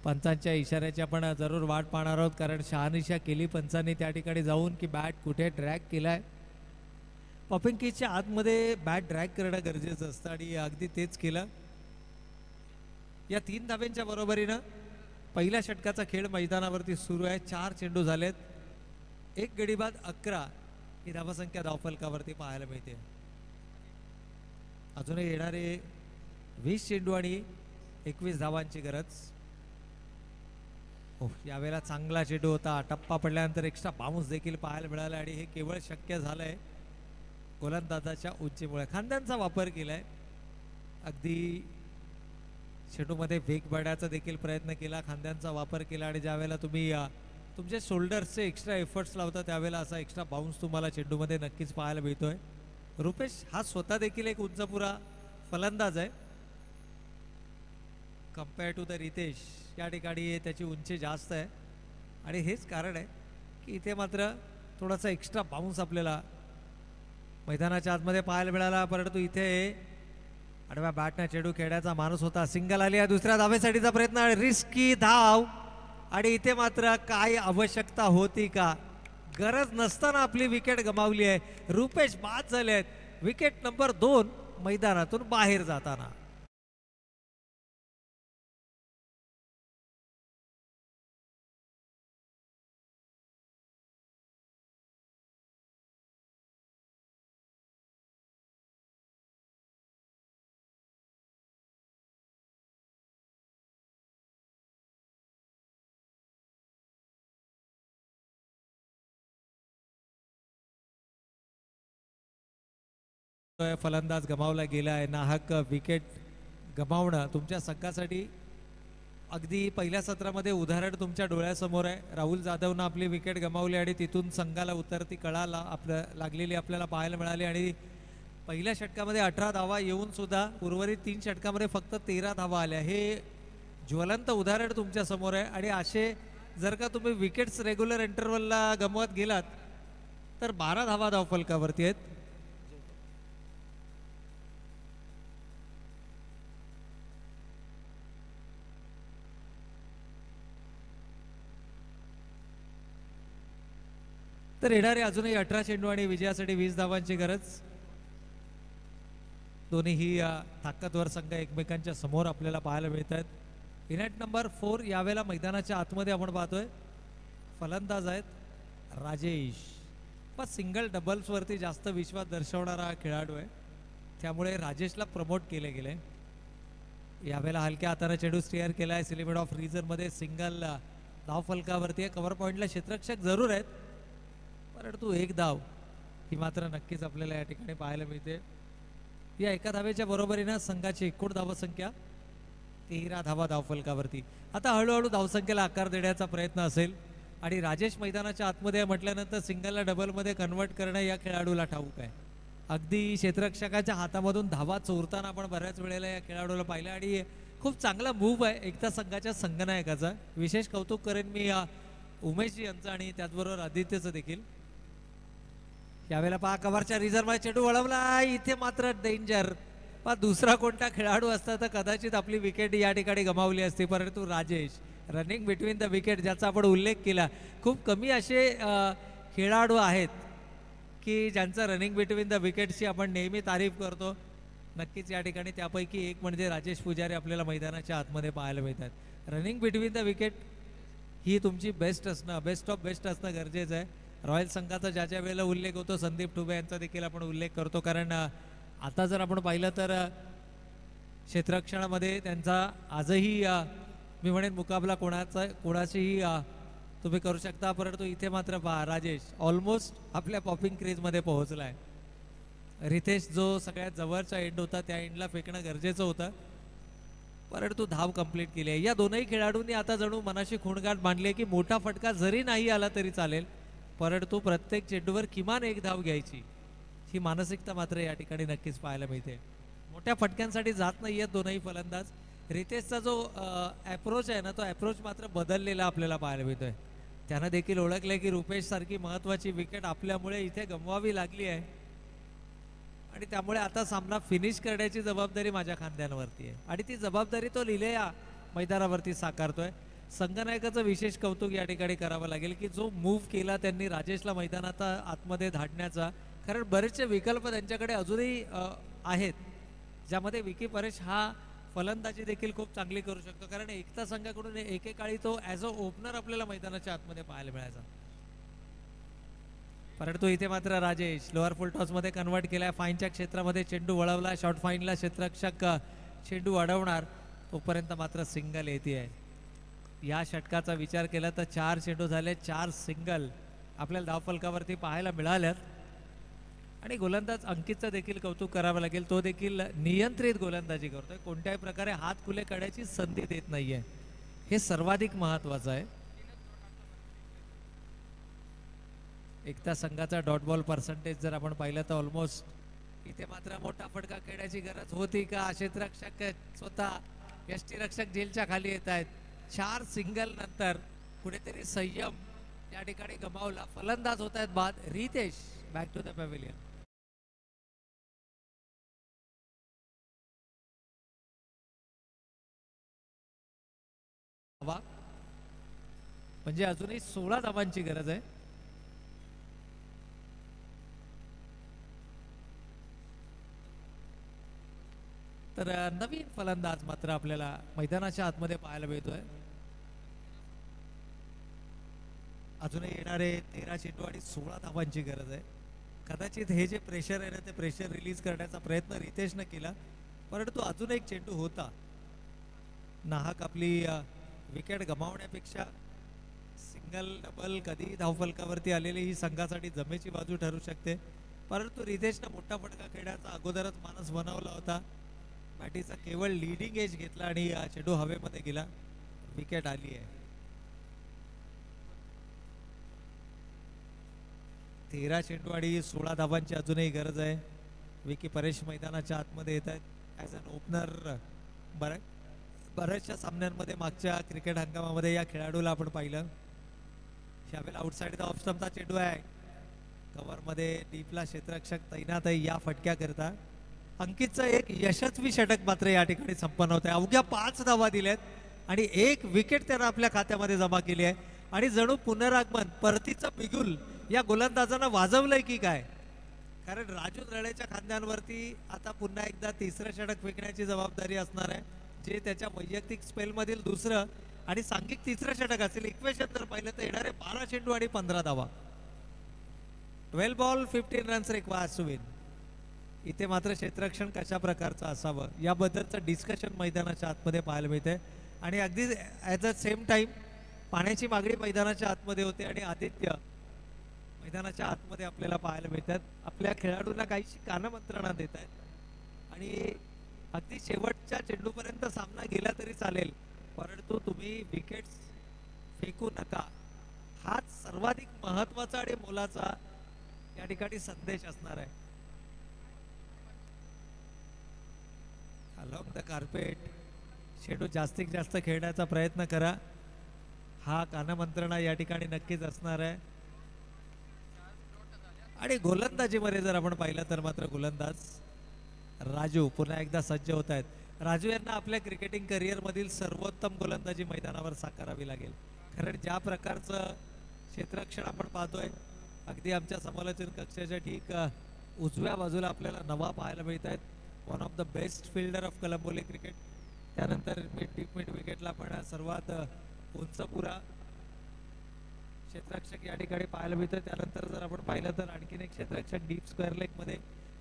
पंचांच्या इशाऱ्याची आपण जरूर वाट पाहणार आहोत, कारण शहानिशा केली पंचांनी त्या ठिकाणी जाऊन की बॅट कुठे ड्रॅग केलाय. पॉपिंग केजच्या आतमध्ये बॅट ड्रॅग करणं गरजेचं असतं आणि अगदी तेच केलं. या 3 धाब्यांच्या बरोबरीनं पहिल्या षटकाचा खेळ मैदानावरती सुरू आहे. 4 चेंडू झालेत, 1 गडी बाद 11 ही धावसंख्या धावफलकावरती पाहायला मिळते. अजूनही येणारे 20 चेंडू आणि 21 धावांची गरज. यावेळेला चांगला चेंडू होता, टप्पा पडल्यानंतर एक्स्ट्रा बाउन्स देखील पाहायला मिळाला आणि हे केवळ शक्य झालंय गोलंदाजाच्या उंचीमुळे. खांद्यांचा वापर केलाय, अगदी चेंडूमध्ये वेग वाढण्याचा देखील प्रयत्न केला, खांद्यांचा वापर केला. आणि ज्या वेळेला तुम्ही तुमच्या शोल्डर्सचे एक्स्ट्रा एफर्ट्स लावता त्यावेळेला असा एक्स्ट्रा बाउन्स तुम्हाला चेंडूमध्ये नक्कीच पाहायला मिळतोय. रुपेश हा स्वतः देखील एक उंचपुरा फलंदाज आहे कम्पेअर टू द रितेश. या ठिकाणी त्याची उंची जास्त आहे आणि हेच कारण आहे की इथे मात्र थोडासा एक्स्ट्रा बाउन्स आपल्याला मैदानाच्या आतमध्ये पाहायला मिळाला. परंतु इथे आडव्या बॅटने चेंडू खेळण्याचा माणूस होता. सिंगल आली आहे, दुसऱ्या धावेसाठीचा प्रयत्न, रिस्की धाव. आणि इथे मात्र काय आवश्यकता होती का, गरज नसताना आपली विकेट गमावली आहे. रुपेश बाद झाले आहेत, विकेट नंबर 2 मैदानातून बाहेर जाताना. फलंदाज गमावला गेला आहे. नाहक विकेट गमावणं तुमच्या संघासाठी अगदी पहिल्या सत्रामध्ये उदाहरण तुमच्या डोळ्यासमोर आहे. राहुल जाधवनं आपली विकेट गमावली आणि तिथून संघाला उतरती कळा लागलेली आपल्याला पाहायला मिळाली आणि पहिल्या षटकामध्ये 18 धावा येऊन सुद्धा उर्वरित 3 षटकामध्ये फक्त 13 धावा आल्या. हे ज्वलंत उदाहरण तुमच्या समोर आहे आणि असे जर का तुम्ही विकेट्स रेग्युलर इंटरवलला गमवत गेलात तर 12 धावा धावफलकावरती आहेत. तर येणारे अजूनही 18 चेंडू आणि विजयासाठी 20 धावांची गरज. दोन्हीही ताकदवर संघ एकमेकांच्या समोर आपल्याला पाहायला मिळत आहेत. इनॅट नंबर 4 यावेळेला मैदानाच्या आतमध्ये आपण पाहतोय. फलंदाज आहेत राजेश. पण सिंगल डबल्सवरती जास्त विश्वास दर्शवणारा हा खेळाडू आहे, त्यामुळे राजेशला प्रमोट केले गेले. यावेळेला हलक्या हाताने चेंडू स्टेअर केला आहे. सिलिमिट ऑफ रिझनमध्ये सिंगल धाव फलकावरती आहे. कव्हर पॉईंटला क्षेत्ररक्षक जरूर आहेत, परंतु एक धाव ही मात्र नक्कीच आपल्याला या ठिकाणी पाहायला मिळते. या एका धावेच्या बरोबरीनं संघाची एकूण धावसंख्या 13 धावा धावफलकावरती. आता हळूहळू धावसंख्येला आकार देण्याचा प्रयत्न असेल आणि राजेश मैदानाच्या आतमध्ये म्हटल्यानंतर सिंगलला डबलमध्ये कन्वर्ट करणं या खेळाडूला ठाऊक आहे. अगदी क्षेत्ररक्षकाच्या हातामधून धावा चोरताना आपण बऱ्याच वेळेला या खेळाडूला पाहिलं आणि खूप चांगला मूव्ह आहे एकता संघाच्या संघनायकाचा. विशेष कौतुक करेन मी उमेशजी यांचं आणि त्याचबरोबर आदित्यचं देखील. यावेळेला पहा कव्हरच्या रिझर्व्हमध्ये चेंडू वळवला. इथे मात्र डेंजर. पण दुसरा कोणता खेळाडू असता तर कदाचित आपली विकेट या ठिकाणी गमावली असती, परंतु Rajesh running between the wicket ज्याचा आपण उल्लेख केला. खूप कमी असे खेळाडू आहेत की ज्यांचं रनिंग बिटवीन द विकेटची आपण नेहमी तारीफ करतो. नक्कीच या ठिकाणी त्यापैकी एक म्हणजे राजेश पुजारी आपल्याला मैदानाच्या आतमध्ये पाहायला मिळतात. रनिंग बिटवीन द विकेट ही तुमची बेस्ट ऑफ बेस्ट असणं गरजेचं आहे. रॉयल संघाचा ज्या ज्या वेळेला उल्लेख होतो संदीप ठुबे यांचा देखील आपण उल्लेख करतो, कारण आता जर आपण पाहिलं तर क्षेत्ररक्षणामध्ये त्यांचा आजही मी म्हणेन मुकाबला कोणाशीही तुम्ही करू शकता. परंतु इथे मात्र पहा राजेश ऑलमोस्ट आपल्या पॉपिंग क्रीजमध्ये पोहोचला आहे. रितेश जो सगळ्यात जवळचा एंड होता त्या एंडला फेकणं गरजेचं होतं, परंतु धाव कंप्लीट केली आहे. या दोनही खेळाडूंनी आता जणू मनाशी खूणगाठ बांधली आहे की मोठा फटका जरी नाही आला तरी चालेल, परंतु प्रत्येक चेंडूवर किमान एक धाव घ्यायची ही मानसिकता मात्र या ठिकाणी नक्कीच पाहायला मिळते. मोठ्या फटक्यांसाठी जात नाही आहेत दोनही फलंदाज. रितेशचा जो ॲप्रोच आहे ना तो ॲप्रोच मात्र बदललेला आपल्याला पाहायला मिळतोय. त्यानं देखील ओळखलं की रुपेश सारखी महत्त्वाची विकेट आपल्यामुळे इथे गमवावी लागली आहे आणि त्यामुळे आता सामना फिनिश करण्याची जबाबदारी माझ्या खांद्यांवरती आहे आणि ती जबाबदारी तो लिहिलेल्या मैदानावरती साकारतोय. संघनायकाचं विशेष कौतुक या ठिकाणी करावं लागेल की जो मूव्ह केला त्यांनी राजेशला मैदानात आतमध्ये धाडण्याचा. कारण बरेचसे विकल्प त्यांच्याकडे अजूनही आहेत ज्यामध्ये विकी परेश हा फलंदाजी देखील खूप चांगली करू शकतो, कारण एकता संघाकडून एकेकाळी तो ॲज अ ओपनर आपल्याला मैदानाच्या आतमध्ये पाहायला मिळायचा. परंतु इथे मात्र राजेश लोअर फुल टॉसमध्ये कन्वर्ट केलाय. फाईनच्या क्षेत्रामध्ये चेंडू वळवला. शॉर्ट फाईनला क्षेत्ररक्षक चेंडू अडवणार तोपर्यंत मात्र सिंगल येते आहे. या षटकाचा विचार केला तर 4 चेंडू झाले, 4 सिंगल आपल्याला धावफलकावरती पाहायला मिळाल्यात आणि गोलंदाज अंकितचं देखील कौतुक करावं लागेल. तो देखील नियंत्रित गोलंदाजी करतोय, कोणत्याही प्रकारे हात खुले करण्याची संधी देत नाहीये. हे सर्वाधिक महत्वाचं आहे. एकता संघाचा डॉट बॉल पर्सेंटेज जर आपण पाहिलं तर ऑलमोस्ट इथे मात्र मोठा फटका खेळण्याची गरज होती का? क्षेत्ररक्षक स्वतः यष्टीरक्षक जेलच्या खाली येत आहेत. 4 सिंगल नंतर कुठेतरी संयम या ठिकाणी गमावला. फलंदाज होत आहेत बाद. Ritesh back to the pavilion. म्हणजे अजूनही 16 धावांची गरज आहे. तर नवीन फलंदाज मात्र आपल्याला मैदानाच्या आतमध्ये पाहायला मिळतोय. अजूनही येणारे 13 चेंडू आणि 16 धावांची गरज आहे. कदाचित हे जे प्रेशर आहे ना ते प्रेशर रिलीज करण्याचा प्रयत्न रितेशनं केला, परंतु अजून एक चेंडू होता. नाहक आपली विकेट गमावण्यापेक्षा सिंगल डबल कधी धावफलकावरती आलेली ही संघासाठी जमेची बाजू ठरू शकते. परंतु रितेशनं मोठा फटका खेळण्याचा अगोदरच मानस बनवला होता. बॅटीचा केवळ लीडिंग एज घेतला आणि चेंडू हवेमध्ये गेला. विकेट आली आहे. 13 चेंडू आणि 16 धावांची अजूनही गरज आहे. विकी परेश मैदानाच्या आतमध्ये येत आहेत. ॲज अन ओपनर बऱ्याचशा सामन्यांमध्ये मागच्या क्रिकेट हंगामामध्ये या खेळाडूला आपण पाहिलं. यावेळेला आउटसाइड द ऑफ स्टंपचा चेंडू आहे. कव्हरमध्ये डीपला क्षेत्ररक्षक तैनात आहे या फटक्या करता. अंकितचं एक यशस्वी षटक मात्र या ठिकाणी संपन्न होत आहे. अवघ्या 5 धावा दिल्यात आणि 1 विकेट त्यानं आपल्या खात्यामध्ये जमा केली आहे. आणि जणू पुनरागमन परतीचं बिगुल या गोलंदाजांना वाजवलंय की काय. कारण राजू नळेच्या खांद्यांवरती आता पुन्हा एकदा तिसरं षटक फेकण्याची जबाबदारी असणार आहे, जे त्याच्या वैयक्तिक स्पेलमधील दुसरं आणि सांघिक तिसरं षटक असेल. इक्वेशन जर पाहिलं तर येणारे 12 चेंडू आणि 15 धावा. 12 ball 15 runs required to win. इथे मात्र क्षेत्ररक्षण कशा प्रकारचं असावं याबद्दलचं डिस्कशन मैदानाच्या आतमध्ये पाहायला मिळते. आणि अगदी ॲट द सेम टाइम पाण्याची मागणी मैदानाच्या आतमध्ये होते आणि आदित्य मैदानाच्या आतमध्ये आपल्याला पाहायला मिळतात. आपल्या खेळाडूंना काहीशी कानमंत्रणा देत आहेत आणि अगदी शेवटच्या चेंडूपर्यंत सामना गेला तरी चालेल, परंतु तुम्ही विकेट्स फेकू नका. हाच सर्वाधिक महत्वाचा आणि मोलाचा या ठिकाणी संदेश असणार आहे. अलॉंग द कार्पेट चेंडू जास्तीत जास्त खेळण्याचा प्रयत्न करा. हा कानमंत्रणा या ठिकाणी नक्कीच असणार आहे. आणि गोलंदाजीमध्ये जर आपण पाहिलं तर मात्र गोलंदाज राजू पुन्हा एकदा सज्ज होत आहेत. राजू यांना आपल्या क्रिकेटिंग करिअरमधील सर्वोत्तम गोलंदाजी मैदानावर साकारावी लागेल. कारण ज्या प्रकारचं क्षेत्ररक्षण आपण पाहतोय, अगदी आमच्या समालोचन कक्षाच्या ठीक उजव्या बाजूला आपल्याला नवा पाहायला मिळत आहेत. One of the best fielder of Kalamboli cricket. त्यानंतर मिड विकेटला पण सर्वात उंचपुरा क्षेत्ररक्षक या ठिकाणी पाहायला मिळतं. त्यानंतर जर आपण पाहिलं तर आणखीन एक क्षेत्ररक्षक डीप स्क्वेअर लेगमध्ये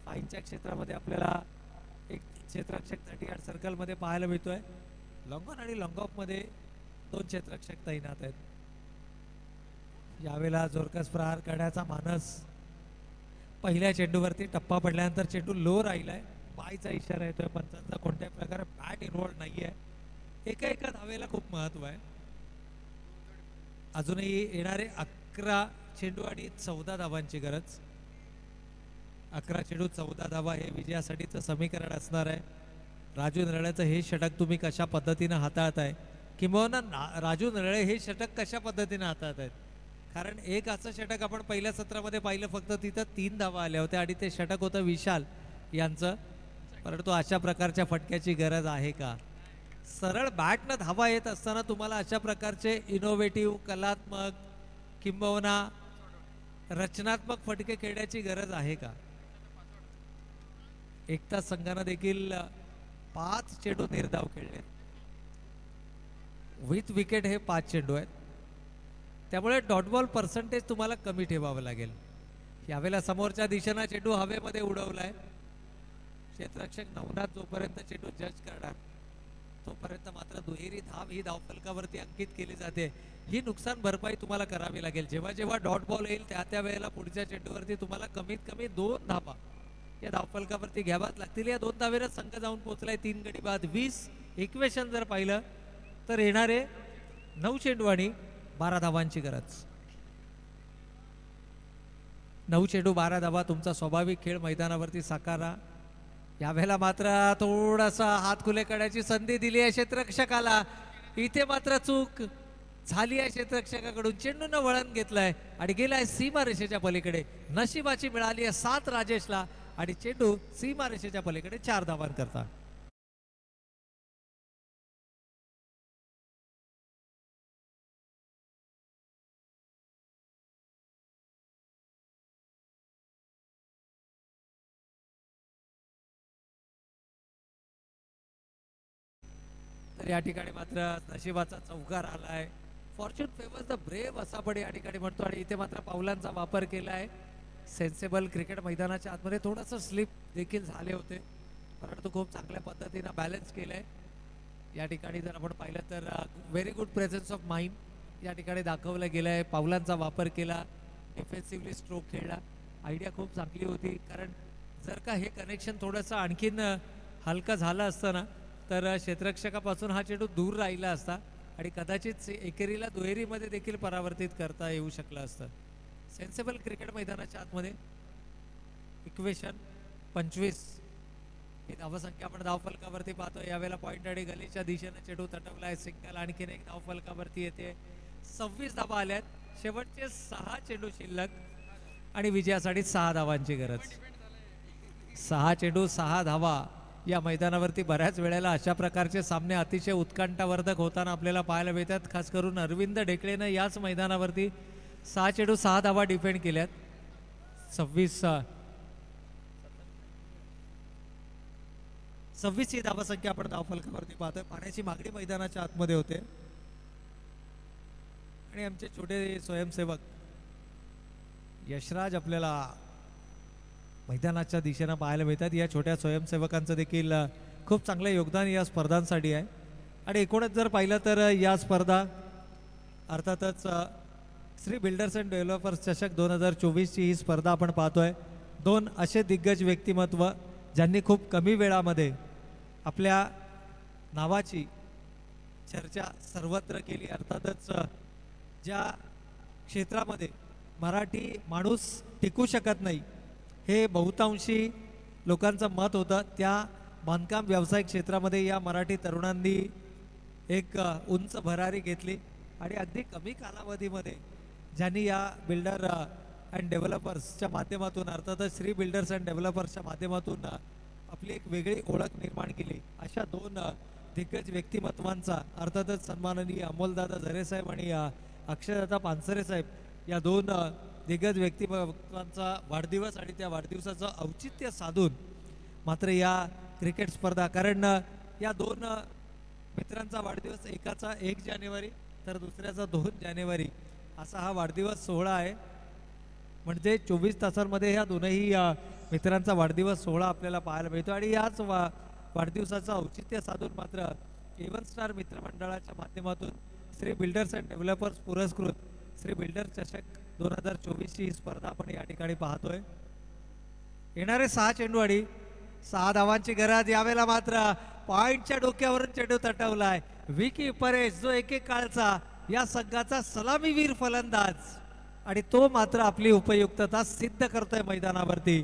फाईनच्या क्षेत्रामध्ये आपल्याला एक क्षेत्ररक्षक 38 सर्कलमध्ये पाहायला मिळतोय. लॉंग ऑन आणि लॉंग ऑफमध्ये 2 क्षेत्ररक्षक तैनात आहेत. यावेळेला जोरकस प्रहार करण्याचा मानस. पहिल्या चेंडूवरती टप्पा पडल्यानंतर चेंडू लो राहिलाय. बायचा इशारा येतोय. पंचांचा कोणत्याही प्रकारे बॅट इन्व्हॉल्व नाहीये. एका धावेला खूप महत्व आहे. अजूनही येणारे 11 चेंडू आणि 14 धावांची गरज. 11 चेंडू 14 धावा हे विजयासाठीचं समीकरण असणार आहे. राजू नरळेचं हे षटक तुम्ही कशा पद्धतीनं हाताळताय, किंबहुना राजू नरळे हे षटक कशा पद्धतीनं हाताळत आहेत. कारण एक असं षटक आपण पहिल्या सत्रामध्ये पाहिलं, फक्त तिथं 3 धावा आल्या होत्या आणि ते षटक होतं विशाल यांचं. परंतु अशा प्रकारच्या फटक्याची गरज आहे का. सरळ बॅटनं धावा येत असताना तुम्हाला अशा प्रकारचे इनोव्हेटिव्ह, कलात्मक किंबहुना रचनात्मक फटके खेळण्याची गरज आहे का. एकता संघानं देखील 5 चेंडू निर्धाव खेळले. विथ विकेट हे 5 चेंडू आहेत. त्यामुळे डॉट बॉल पर्सेंटेज तुम्हाला कमी ठेवावं लागेल. यावेळेला समोरच्या दिशेनं चेंडू हवेमध्ये उडवलाय. क्षेत्ररक्षक नवनाथ जोपर्यंत चेंडू जज करणार तोपर्यंत मात्र दुहेरी धाव ही धावफलकावरती अंकित केली जाते. ही नुकसान भरपाई तुम्हाला करावी लागेल. जेव्हा जेव्हा डॉट बॉल येईल त्या वेळेला पुढच्या चेंडूवरती तुम्हाला कमीत कमी 2 धावा या धावफलकावरती घ्यावाच लागतील. या 2 धावेला संघ जाऊन पोहोचलाय 3 गडी बाद 20. इक्वेशन जर पाहिलं तर येणारे 9 चेंडू आणि 12 धावांची गरज. 9 चेंडू 12 धावा तुमचा स्वाभाविक खेळ मैदानावरती साकारा. यावेळेला मात्र थोडासा हात खुले करण्याची संधी दिली आहे क्षेत्ररक्षकाला. इथे मात्र चूक झाली आहे क्षेत्ररक्षकाकडून. चेंडूनं वळण घेतलंय आणि गेलाय सीमा रेषेच्या पलीकडे. नशिबाची मिळाली आहे 7 राजेशला आणि चेंडू सीमा रेषेच्या पलीकडे 4 धावांकरता. तर या ठिकाणी मात्र नशिबाचा चौकार आलाय. फॉर्च्यून फेवर्स द ब्रेव असा आपण या ठिकाणी म्हणतो. आणि इथे मात्र पावलांचा वापर केलाय. सेन्सेबल क्रिकेट मैदानाच्या आतमध्ये थोडंसं स्लिप देखील झाले होते, परंतु खूप चांगल्या पद्धतीनं बॅलन्स केलंय. या ठिकाणी जर आपण पाहिलं तर very good presence of mind या ठिकाणी दाखवलं गेलंय. पावलांचा वापर केला, डिफेन्सिव्हली स्ट्रोक खेळला आयडिया खूप चांगली होती, कारण जर का हे कनेक्शन थोडंसं आणखीन हलकं झालं असतं ना, तर क्षेत्ररक्षकापासून हा चेंडू दूर राहिला असता आणि कदाचित एकेरीला दुहेरीमध्ये देखील परावर्तित करता येऊ शकलं असतं. सेन्सेबल क्रिकेट मैदानाच्या आतमध्ये इक्वेशन 25 ही धावसंख्या आपण धावफलकावरती पाहतो. यावेळेला पॉईंट आणि गलीच्या दिशेने चेंडू तटवला आहे. सिंगल आणखीन एक धावफलकावरती येते. 26 धावा आल्यात. शेवटचे 6 चेंडू शिल्लक आणि विजयासाठी 6 धावांची गरज. 6 चेंडू 6 धावा या मैदानावरती बऱ्याच वेळेला अशा प्रकारचे सामने अतिशय उत्कंठावर्धक होताना आपल्याला पाहायला मिळतात. खास करून अरविंद ढेकळेनं याच मैदानावरती 6 चेंडू 6 धावा डिफेंड केल्यात. 26 ही धावसंख्या आपण धावफलकावरती पाहतोय. पाण्याची मागणी मैदानाच्या आतमध्ये होते आणि आमचे छोटे स्वयंसेवक यशराज आपल्याला मैदानाच्या दिशेनं पाहायला मिळतात. या छोट्या स्वयंसेवकांचं देखील खूप चांगलं योगदान या स्पर्धांसाठी आहे. आणि एकूणच जर पाहिलं तर या स्पर्धा अर्थातच श्री बिल्डर्स अँड डेव्हलपर्स चषक 2024ची ही स्पर्धा आपण पाहतोय. 2 असे दिग्गज व्यक्तिमत्व ज्यांनी खूप कमी वेळामध्ये आपल्या नावाची चर्चा सर्वत्र केली. अर्थातच ज्या क्षेत्रामध्ये मराठी माणूस टिकू शकत नाही हे बहुतांशी लोकांचं मत होतं, त्या बांधकाम व्यावसायिक क्षेत्रामध्ये या मराठी तरुणांनी एक उंच भरारी घेतली आणि अगदी कमी कालावधीमध्ये ज्यांनी या बिल्डर अँड डेव्हलपर्सच्या माध्यमातून अर्थातच श्री बिल्डर्स अँड डेव्हलपर्सच्या माध्यमातून आपली एक वेगळी ओळख निर्माण केली. अशा 2 दिग्गज व्यक्तिमत्वांचा अर्थातच सन्माननीय अमोलदादा झरेसाहेब आणि अक्षयदादा पानसरे साहेब या 2 दिग्गज व्यक्तिमत्वांचा वाढदिवस आणि त्या वाढदिवसाचं औचित्य साधून मात्र या क्रिकेट स्पर्धा, कारण या 2 मित्रांचा वाढदिवस, एकाचा 1 जानेवारी तर दुसऱ्याचा 2 जानेवारी असा हा वाढदिवस सोहळा आहे. म्हणजे 24 तासांमध्ये ह्या दोनही मित्रांचा वाढदिवस सोहळा आपल्याला पाहायला मिळतो. आणि याच वाढदिवसाचं औचित्य साधून मात्र एवन स्टार मित्रमंडळाच्या माध्यमातून श्री बिल्डर्स अँड डेव्हलपर्स पुरस्कृत श्री बिल्डर चषक 2024ची ही स्पर्धा आपण या ठिकाणी पाहतोय. येणारे 6 चेंडू आणि 6 धावांची गरज. यावेळेला मात्र पॉइंटच्या डोक्यावरून चेंडू तटवलाय. विकी परेश जो एकेकाळचा या संघाचा सलामीवीर फलंदाज आणि तो मात्र आपली उपयुक्तता सिद्ध करतोय मैदानावरती.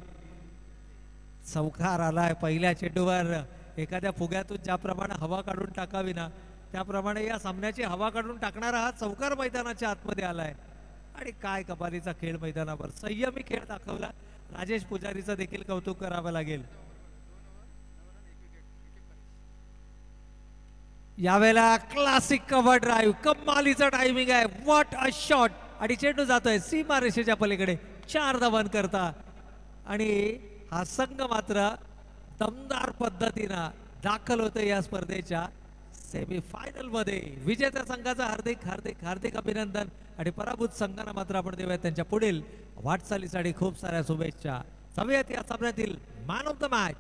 चौकार आलाय पहिल्या चेंडूवर. एखाद्या फुग्यातून ज्याप्रमाणे हवा काढून टाकावी ना, त्याप्रमाणे या सामन्याची हवा काढून टाकणारा हा चौकार मैदानाच्या आतमध्ये आलाय. आणि काय कमालीचा खेळ मैदानावर, संयमी खेळ दाखवला. राजेश पुजारीचं देखील कौतुक करावं लागेल. यावेळेला क्लासिक कव्हर ड्राईव्ह, कमालीचा टायमिंग आहे. What a shot. आणि चेंडू जातोय सीमा रेषेच्या पलीकडे 4 धावां करता. आणि हा संघ मात्र दमदार पद्धतीनं दाखल होतोय या स्पर्धेच्या सेमीफायनल मध्ये. विजेत्या संघाचं हार्दिक हार्दिक हार्दिक अभिनंदन आणि पराभूत संघांना मात्र आपण देऊया त्यांच्या पुढील वाटचालीसाठी खूप साऱ्या शुभेच्छा. जाऊयात या सामन्यातील मॅन ऑफ द मॅच.